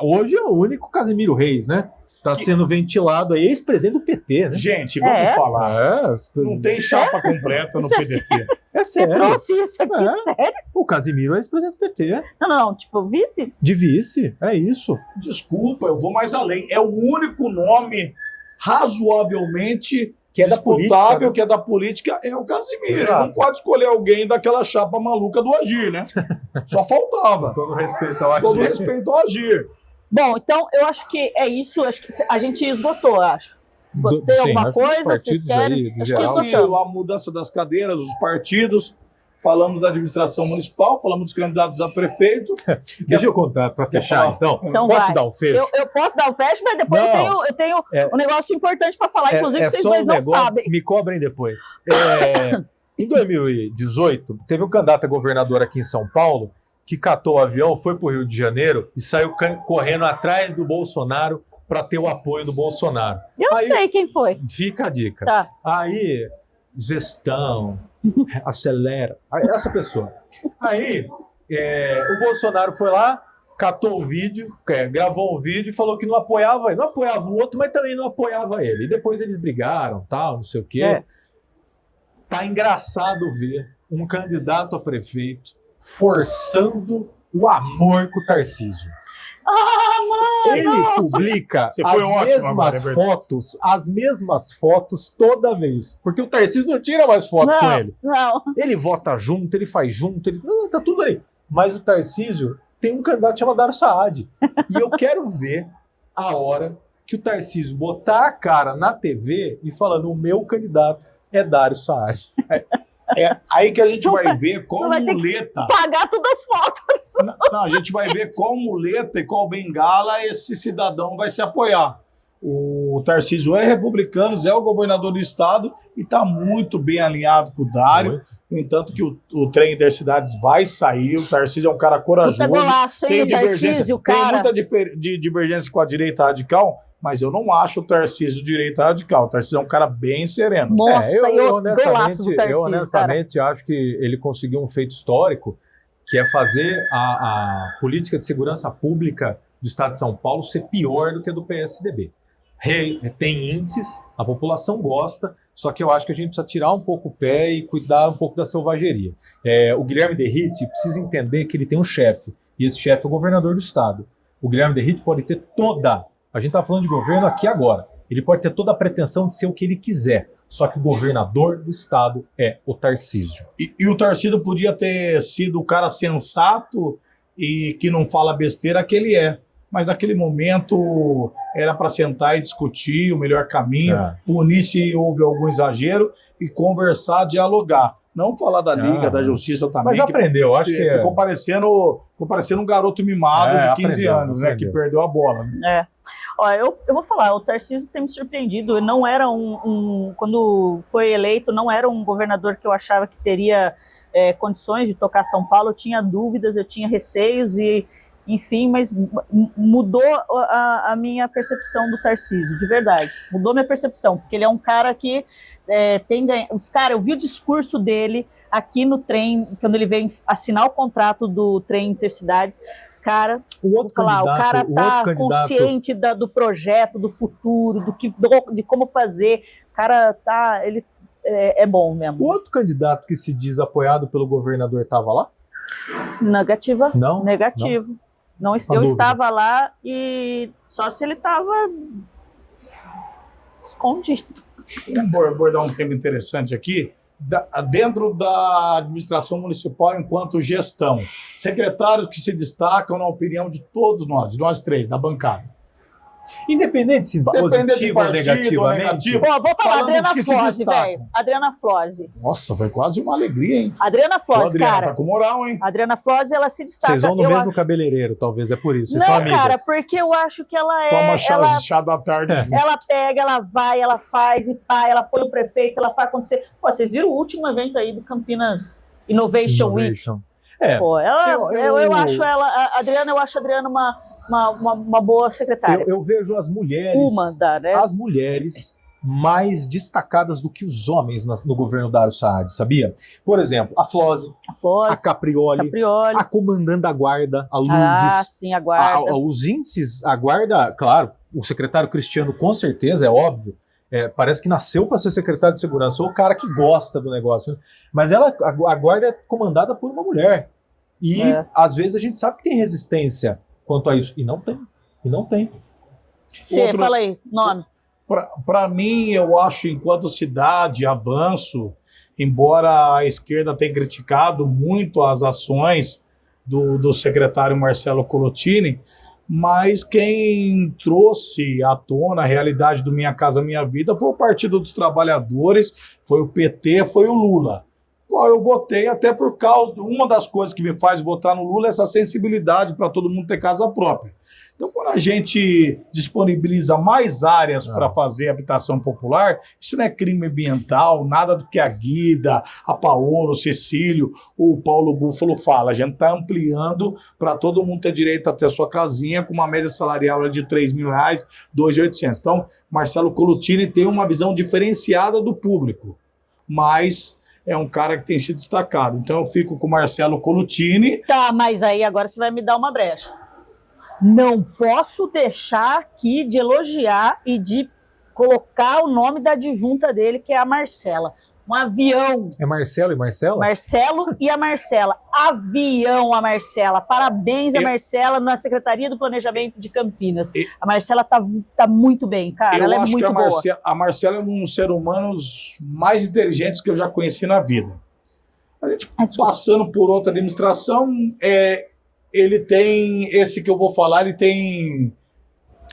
hoje é o único Casimiro Reis, né? Está sendo ventilado aí, ex-presidente do PT, né? Gente, vamos falar. Não tem chapa completa no PDT. Você trouxe isso aqui, sério? O Casimiro é ex-presidente do PT. Não, tipo vice? De vice, é isso. Desculpa, eu vou mais além. É o único nome razoavelmente que é disputável, que é da política, é o Casimiro. Ele não pode escolher alguém daquela chapa maluca do Agir, né? Só faltava. Todo respeito ao Agir. Todo respeito ao Agir. Bom, então eu acho que é isso. Acho que a gente esgotou, acho. Esgotei alguma coisa? Vocês querem? Acho que a mudança das cadeiras, os partidos. Falamos da administração municipal, falamos dos candidatos a prefeito. Deixa eu contar para fechar, então. Posso dar um fecho? Eu posso dar um fecho, mas depois eu tenho um negócio importante para falar, inclusive, que vocês dois não sabem. Me cobrem depois. Em 2018, teve um candidato a governador aqui em São Paulo que catou o avião, foi para o Rio de Janeiro e saiu correndo atrás do Bolsonaro para ter o apoio do Bolsonaro. Eu sei quem foi. Fica a dica. Tá. Aí, gestão... acelera. Essa pessoa. Aí, o Bolsonaro foi lá, catou o vídeo, gravou um vídeo e falou que não apoiava ele. Não apoiava o outro, mas também não apoiava ele. E depois eles brigaram, tal, não sei o quê. Tá engraçado ver um candidato a prefeito forçando o amor com o Tarcísio. Mano! Ele publica as mesmas fotos toda vez. Porque o Tarcísio não tira mais foto com ele. Não. Ele vota junto, ele faz junto, tá tudo ali. Mas o Tarcísio tem um candidato chamado Dário Saad. E eu quero ver a hora que o Tarcísio botar a cara na TV e falando, o meu candidato é Dário Saad. É aí que a gente vai ver qual muleta... pagar todas as fotos. Não, a gente vai ver qual muleta e qual bengala esse cidadão vai se apoiar. O Tarcísio é republicano, é o governador do estado e está muito bem alinhado com o Dário. No entanto, que o trem Intercidades vai sair. O Tarcísio é um cara corajoso. Tem muita divergência com a direita radical, mas eu não acho o Tarcísio direita radical. O Tarcísio é um cara bem sereno. Nossa, eu golaço do Tarcísio, eu honestamente acho que ele conseguiu um feito histórico, que é fazer a política de segurança pública do estado de São Paulo ser pior do que a do PSDB. Tem índices, a população gosta, só que eu acho que a gente precisa tirar um pouco o pé e cuidar um pouco da selvageria. O Guilherme Derrite precisa entender que ele tem um chefe, e esse chefe é o governador do estado. O Guilherme Derrite pode ter a gente está falando de governo aqui agora, ele pode ter toda a pretensão de ser o que ele quiser, só que o governador do estado é o Tarcísio. E o Tarcísio podia ter sido o cara sensato e que não fala besteira que ele é. Mas naquele momento era para sentar e discutir o melhor caminho, punir se houve algum exagero e conversar, dialogar. Não falar da Liga, da Justiça também. Mas aprendeu, acho que ficou parecendo um garoto mimado de 15 anos, né? Que perdeu a bola. Né? Olha, eu vou falar, o Tarcísio tem me surpreendido. Não era quando foi eleito, não era um governador que eu achava que teria condições de tocar São Paulo. Eu tinha dúvidas, eu tinha receios e enfim, mas mudou a minha percepção do Tarcísio, de verdade. Mudou minha percepção, porque ele é um cara que tem ganho. Cara, eu vi o discurso dele aqui no trem, quando ele veio assinar o contrato do trem Intercidades. Cara, o cara tá consciente do projeto, do futuro, de como fazer. O cara tá, ele é bom mesmo. O outro candidato que se diz apoiado pelo governador estava lá? Negativa. Não? Negativo. Não, eu estava lá e só se ele estava escondido. Vamos abordar um tema interessante aqui. Dentro da administração municipal enquanto gestão, secretários que se destacam na opinião de todos nós três, da bancada. Independente se positivo ou negativamente. Pô, vou falar, Adriana Flose, velho. Adriana Flose. Nossa, foi quase uma alegria, hein? Adriana Flose, cara. Tá com moral, hein? Adriana Flose, ela se destaca. Vocês vão no mesmo cabeleireiro, talvez, é por isso. Vocês não, são amigas. Cara, porque eu acho que ela Toma chá da tarde. Ela pega, ela vai, ela faz, e pá, ela põe o prefeito, ela faz acontecer. Pô, vocês viram o último evento aí do Campinas Innovation Week? Pô, eu acho ela, Adriana, eu acho a Adriana uma boa secretária. Eu vejo as mulheres, as mulheres mais destacadas do que os homens no governo Dário Saad, sabia? Por exemplo, a Flose, a Caprioli, a comandante da guarda, a Lourdes. Ah, sim, a guarda. Os índices, a guarda, claro, o secretário Cristiano com certeza, é óbvio, parece que nasceu para ser secretário de segurança, ou o cara que gosta do negócio, né? Mas a guarda é comandada por uma mulher. E às vezes a gente sabe que tem resistência quanto a isso. E não tem. Fala aí, nome. Para mim, eu acho, enquanto cidade, avanço, embora a esquerda tenha criticado muito as ações do secretário Marcelo Colottini, mas quem trouxe à tona a realidade do Minha Casa Minha Vida foi o Partido dos Trabalhadores, foi o PT, foi o Lula. Qual eu votei até por causa de uma das coisas que me faz votar no Lula é essa sensibilidade para todo mundo ter casa própria. Então, quando a gente disponibiliza mais áreas para fazer habitação popular, isso não é crime ambiental, nada do que a Guida, a Paola, o Cecílio, o Paulo Búfalo fala. A gente está ampliando para todo mundo ter direito a ter sua casinha com uma média salarial de R$3.000, R$2.800. Então, Marcelo Colottini tem uma visão diferenciada do público, mas é um cara que tem se destacado. Então, eu fico com o Marcelo Colottini. Tá, mas aí agora você vai me dar uma brecha. Não posso deixar aqui de elogiar e de colocar o nome da adjunta dele, que é a Marcela. Um avião. É Marcelo e Marcela? Marcelo e a Marcela. Avião, a Marcela. Parabéns a Marcela na Secretaria do Planejamento de Campinas. A Marcela tá muito bem, cara. Ela é muito boa. A Marcela é um dos seres humanos mais inteligentes que eu já conheci na vida. A gente passando por outra administração, ele tem, esse que eu vou falar, ele tem...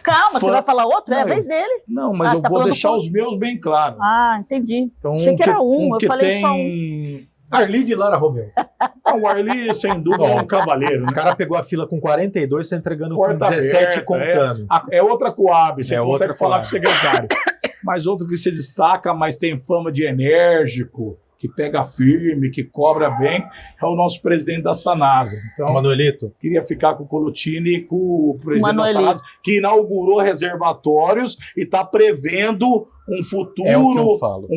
Calma, você vai falar outro? É a vez dele. Não, mas eu vou deixar os meus bem claros. Ah, entendi. Então, achei que era eu falei só um. Arli de Lara Romeu. O Arli, sem dúvida, é um cavaleiro. Né? O cara pegou a fila com 42, tá entregando com 17 contando. É outra Coab, você consegue falar com o secretário. Mas outro que se destaca, mas tem fama de enérgico, que pega firme, que cobra bem, é o nosso presidente da Sanasa. Então, Manuelito. Queria ficar com o Colottini e com o presidente da Sanasa, que inaugurou reservatórios e está prevendo um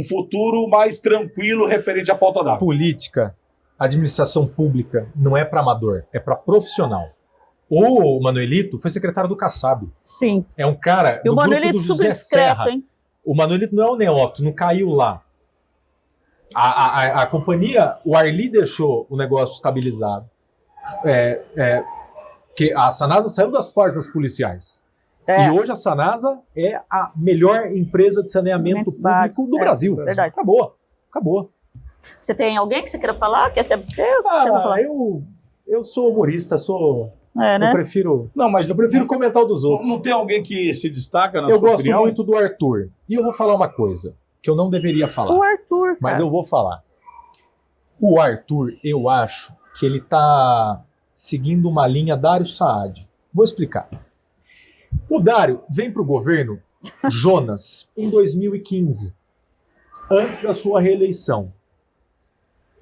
futuro mais tranquilo referente à falta d'água. Política, administração pública, não é para amador, é para profissional. O Manuelito foi secretário do Kassab. Sim. É um cara do grupo do José Serra. Hein? O Manuelito não é o neófito, não caiu lá. A companhia, o Arli deixou o negócio estabilizado. Que a Sanasa saiu das portas policiais. E hoje a Sanasa é a melhor empresa de saneamento público do Brasil. Verdade. Acabou. Você tem alguém que você queira falar? Quer se abster? Eu sou humorista, né? Eu prefiro... Não, mas eu prefiro comentar o dos outros. Não tem alguém que se destaca na sua opinião? Eu gosto muito do Arthur. E eu vou falar uma coisa que eu não deveria falar. O Arthur, cara. Mas eu vou falar. O Arthur, eu acho que ele tá seguindo uma linha Dário Saad. Vou explicar. O Dário vem pro governo Jonas em 2015, antes da sua reeleição.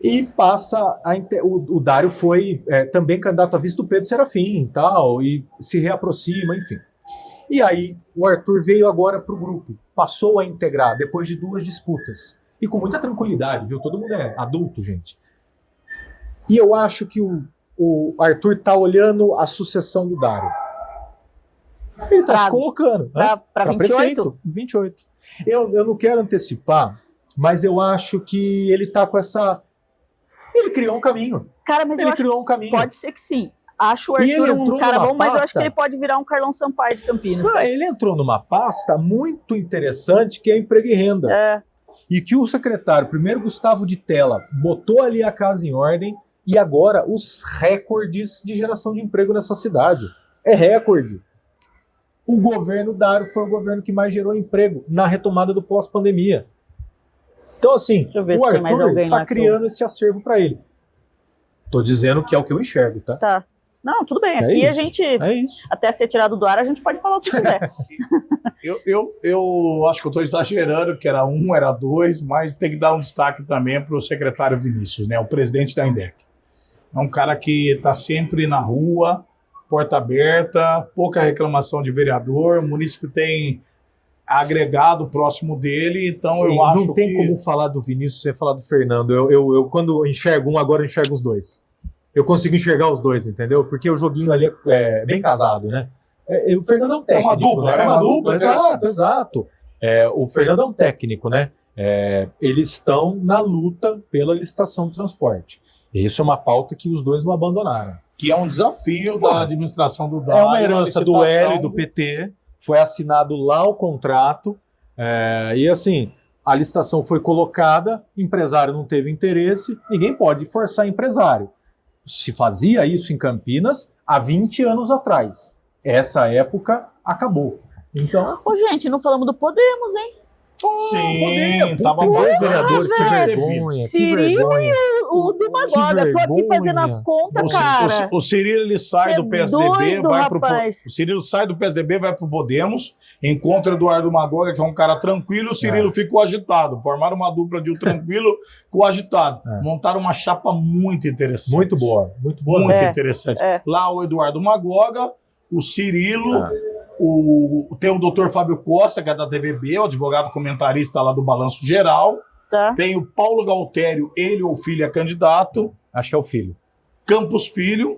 E passa, o Dário foi também candidato a vice do Pedro Serafim e tal, e se reaproxima, enfim. E aí o Arthur veio agora para o grupo, passou a integrar depois de 2 disputas. E com muita tranquilidade, viu? Todo mundo é adulto, gente. E eu acho que o Arthur está olhando a sucessão do Dário. Ele está se colocando. Para 28? Prefeito, 28. Eu não quero antecipar, mas eu acho que ele está com essa... Ele criou um caminho. Cara, mas ele criou um caminho. Pode ser que sim. Acho o Arthur um cara bom, mas eu acho que ele pode virar um Carlão Sampaio de Campinas. Ele entrou numa pasta muito interessante, que é emprego e renda. E que o secretário, primeiro Gustavo de Tella, botou ali a casa em ordem, e agora os recordes de geração de emprego nessa cidade. É recorde. O governo Dário foi o governo que mais gerou emprego na retomada do pós-pandemia. Então, assim, o Arthur está criando esse acervo para ele. Tô dizendo que é o que eu enxergo, tá? Tá. Não, tudo bem. Aqui a gente, até ser tirado do ar, a gente pode falar o que quiser. eu acho que eu estou exagerando, que era 1, era 2, mas tem que dar um destaque também para o secretário Vinícius, né, o presidente da INDEC. É um cara que está sempre na rua, porta aberta, pouca reclamação de vereador, o município tem agregado próximo dele, então eu acho que... Não tem como falar do Vinícius sem falar do Fernando. Eu quando enxergo um, agora eu enxergo os dois. Eu consigo enxergar os dois, entendeu? Porque o joguinho ali é bem casado, né? O Fernando é um técnico. É uma dupla, né? É uma dupla, exato. O Fernando é um técnico, né? Eles estão na luta pela licitação do transporte. E isso é uma pauta que os dois não abandonaram. Que é um desafio da administração do Dário. É uma herança do Hélio e do PT. Foi assinado lá o contrato. E assim, a licitação foi colocada, empresário não teve interesse, ninguém pode forçar empresário. Se fazia isso em Campinas há 20 anos atrás. Essa época acabou. Então... gente, não falamos do Podemos, hein? Sim, tava bom, vereador, que vergonha. Cirilo e o do Magoga. Tô aqui fazendo as contas, cara. O Cirilo ele sai do PSDB, o Cirilo sai do PSDB, vai pro Podemos, encontra Eduardo Magoga, que é um cara tranquilo, o Cirilo ficou agitado. Formaram uma dupla de um tranquilo com o agitado. Montaram uma chapa muito interessante. Muito boa. Muito interessante. Lá o Eduardo Magoga, o Cirilo... Tem o doutor Fábio Costa, que é da TVB, o advogado comentarista lá do Balanço Geral. Tem o Paulo Galtério, ele ou filho é candidato. Acho que é o filho. Campos Filho.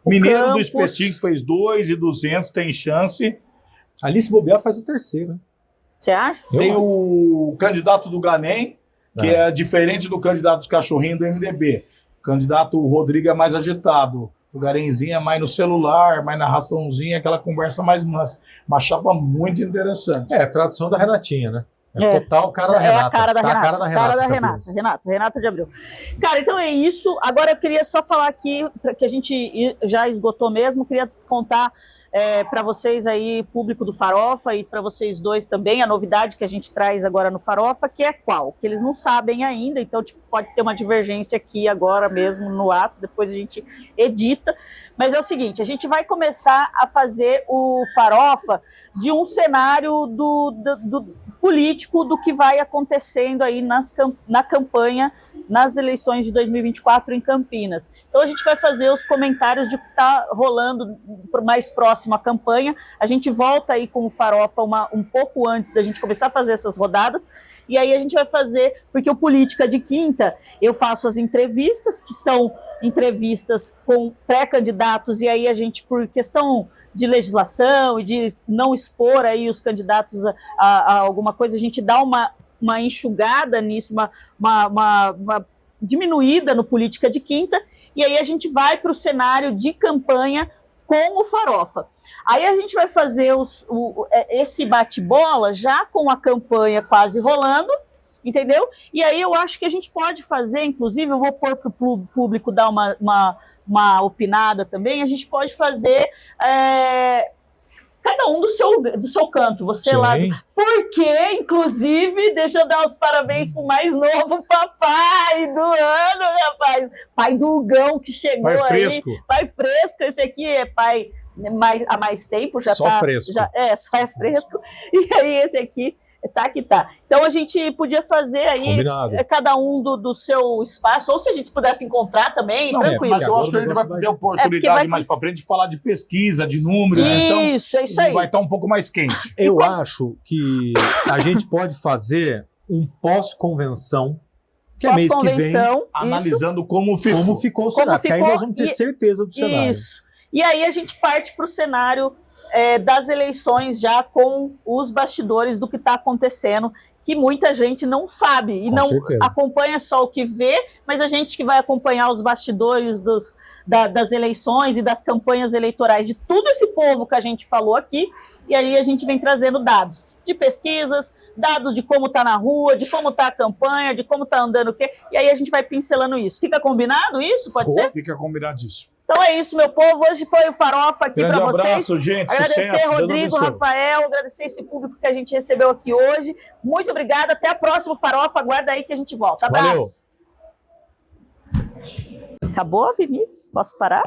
Mineiro do Espetinho, que fez 2.200, tem chance. Alice Bobear faz o terceiro. Você acha? Tem o candidato do Ganem, que é diferente do candidato dos cachorrinhos do MDB. O candidato Rodrigo é mais agitado. O Garenzinho é mais no celular, mais na raçãozinha, aquela conversa mais mansa. Uma chapa muito interessante. A tradução da Renatinha, né? Total cara da Renata. A cara da Renata. A cara da Renata. Renata de Abreu. Cara, então é isso. Agora eu queria só falar aqui, que a gente já esgotou mesmo, queria contar para vocês aí, público do Farofa, e para vocês dois também, a novidade que a gente traz agora no Farofa, que é qual? Que eles não sabem ainda, então pode ter uma divergência aqui agora mesmo no ato, depois a gente edita, mas é o seguinte, a gente vai começar a fazer o Farofa de um cenário do político do que vai acontecendo aí na campanha, nas eleições de 2024 em Campinas. Então a gente vai fazer os comentários de o que está rolando mais próximo à campanha. A gente volta aí com o Farofa um pouco antes da gente começar a fazer essas rodadas, e aí a gente vai fazer, porque o Política de Quinta, eu faço as entrevistas, que são entrevistas com pré-candidatos, e aí a gente, por questão de legislação e de não expor aí os candidatos a alguma coisa, a gente dá uma enxugada nisso, uma diminuída no Política de Quinta, e aí a gente vai para o cenário de campanha com o Farofa. Aí a gente vai fazer esse bate-bola já com a campanha quase rolando, entendeu? E aí eu acho que a gente pode fazer, inclusive, eu vou pôr para o público dar uma opinada também, a gente pode fazer... cada um do seu canto, você Sim. lá. Porque, inclusive, deixa eu dar os parabéns pro mais novo papai do ano, rapaz. Pai do Hugão, que chegou pai fresco. Aí. Pai fresco. Esse aqui é pai há mais tempo. Já só tá, fresco. Só é fresco. E aí, esse aqui Tá que tá. Então a gente podia fazer aí, Combinado. cada um do seu espaço, ou se a gente pudesse encontrar também, Não, tranquilo. mas eu acho que a gente vai ter oportunidade mais para frente de falar de pesquisa, de números, Isso, é isso aí. vai estar um pouco mais quente. Eu acho que a gente pode fazer um pós-convenção, que é mês que vem, Pós-convenção, analisando como ficou o cenário, que aí ficou nós vamos ter certeza do cenário. Isso. E aí a gente parte para o cenário das eleições já com os bastidores do que está acontecendo, que muita gente não sabe e Com não certeza. acompanha só o que vê, mas a gente que vai acompanhar os bastidores das eleições e das campanhas eleitorais de todo esse povo que a gente falou aqui, e aí a gente vem trazendo dados de pesquisas, dados de como está na rua, de como está a campanha, de como está andando o quê, e aí a gente vai pincelando isso. Fica combinado isso? Pode ser? Fica combinadíssimo. Então é isso, meu povo. Hoje foi o Farofa aqui para vocês. Abraço, gente. Agradecer Sucesso, Rodrigo, Deus abençoe. Rafael, agradecer esse público que a gente recebeu aqui hoje. Muito obrigada. Até a próxima Farofa. Aguarda aí que a gente volta. Abraço. Valeu. Acabou, Vinícius? Posso parar?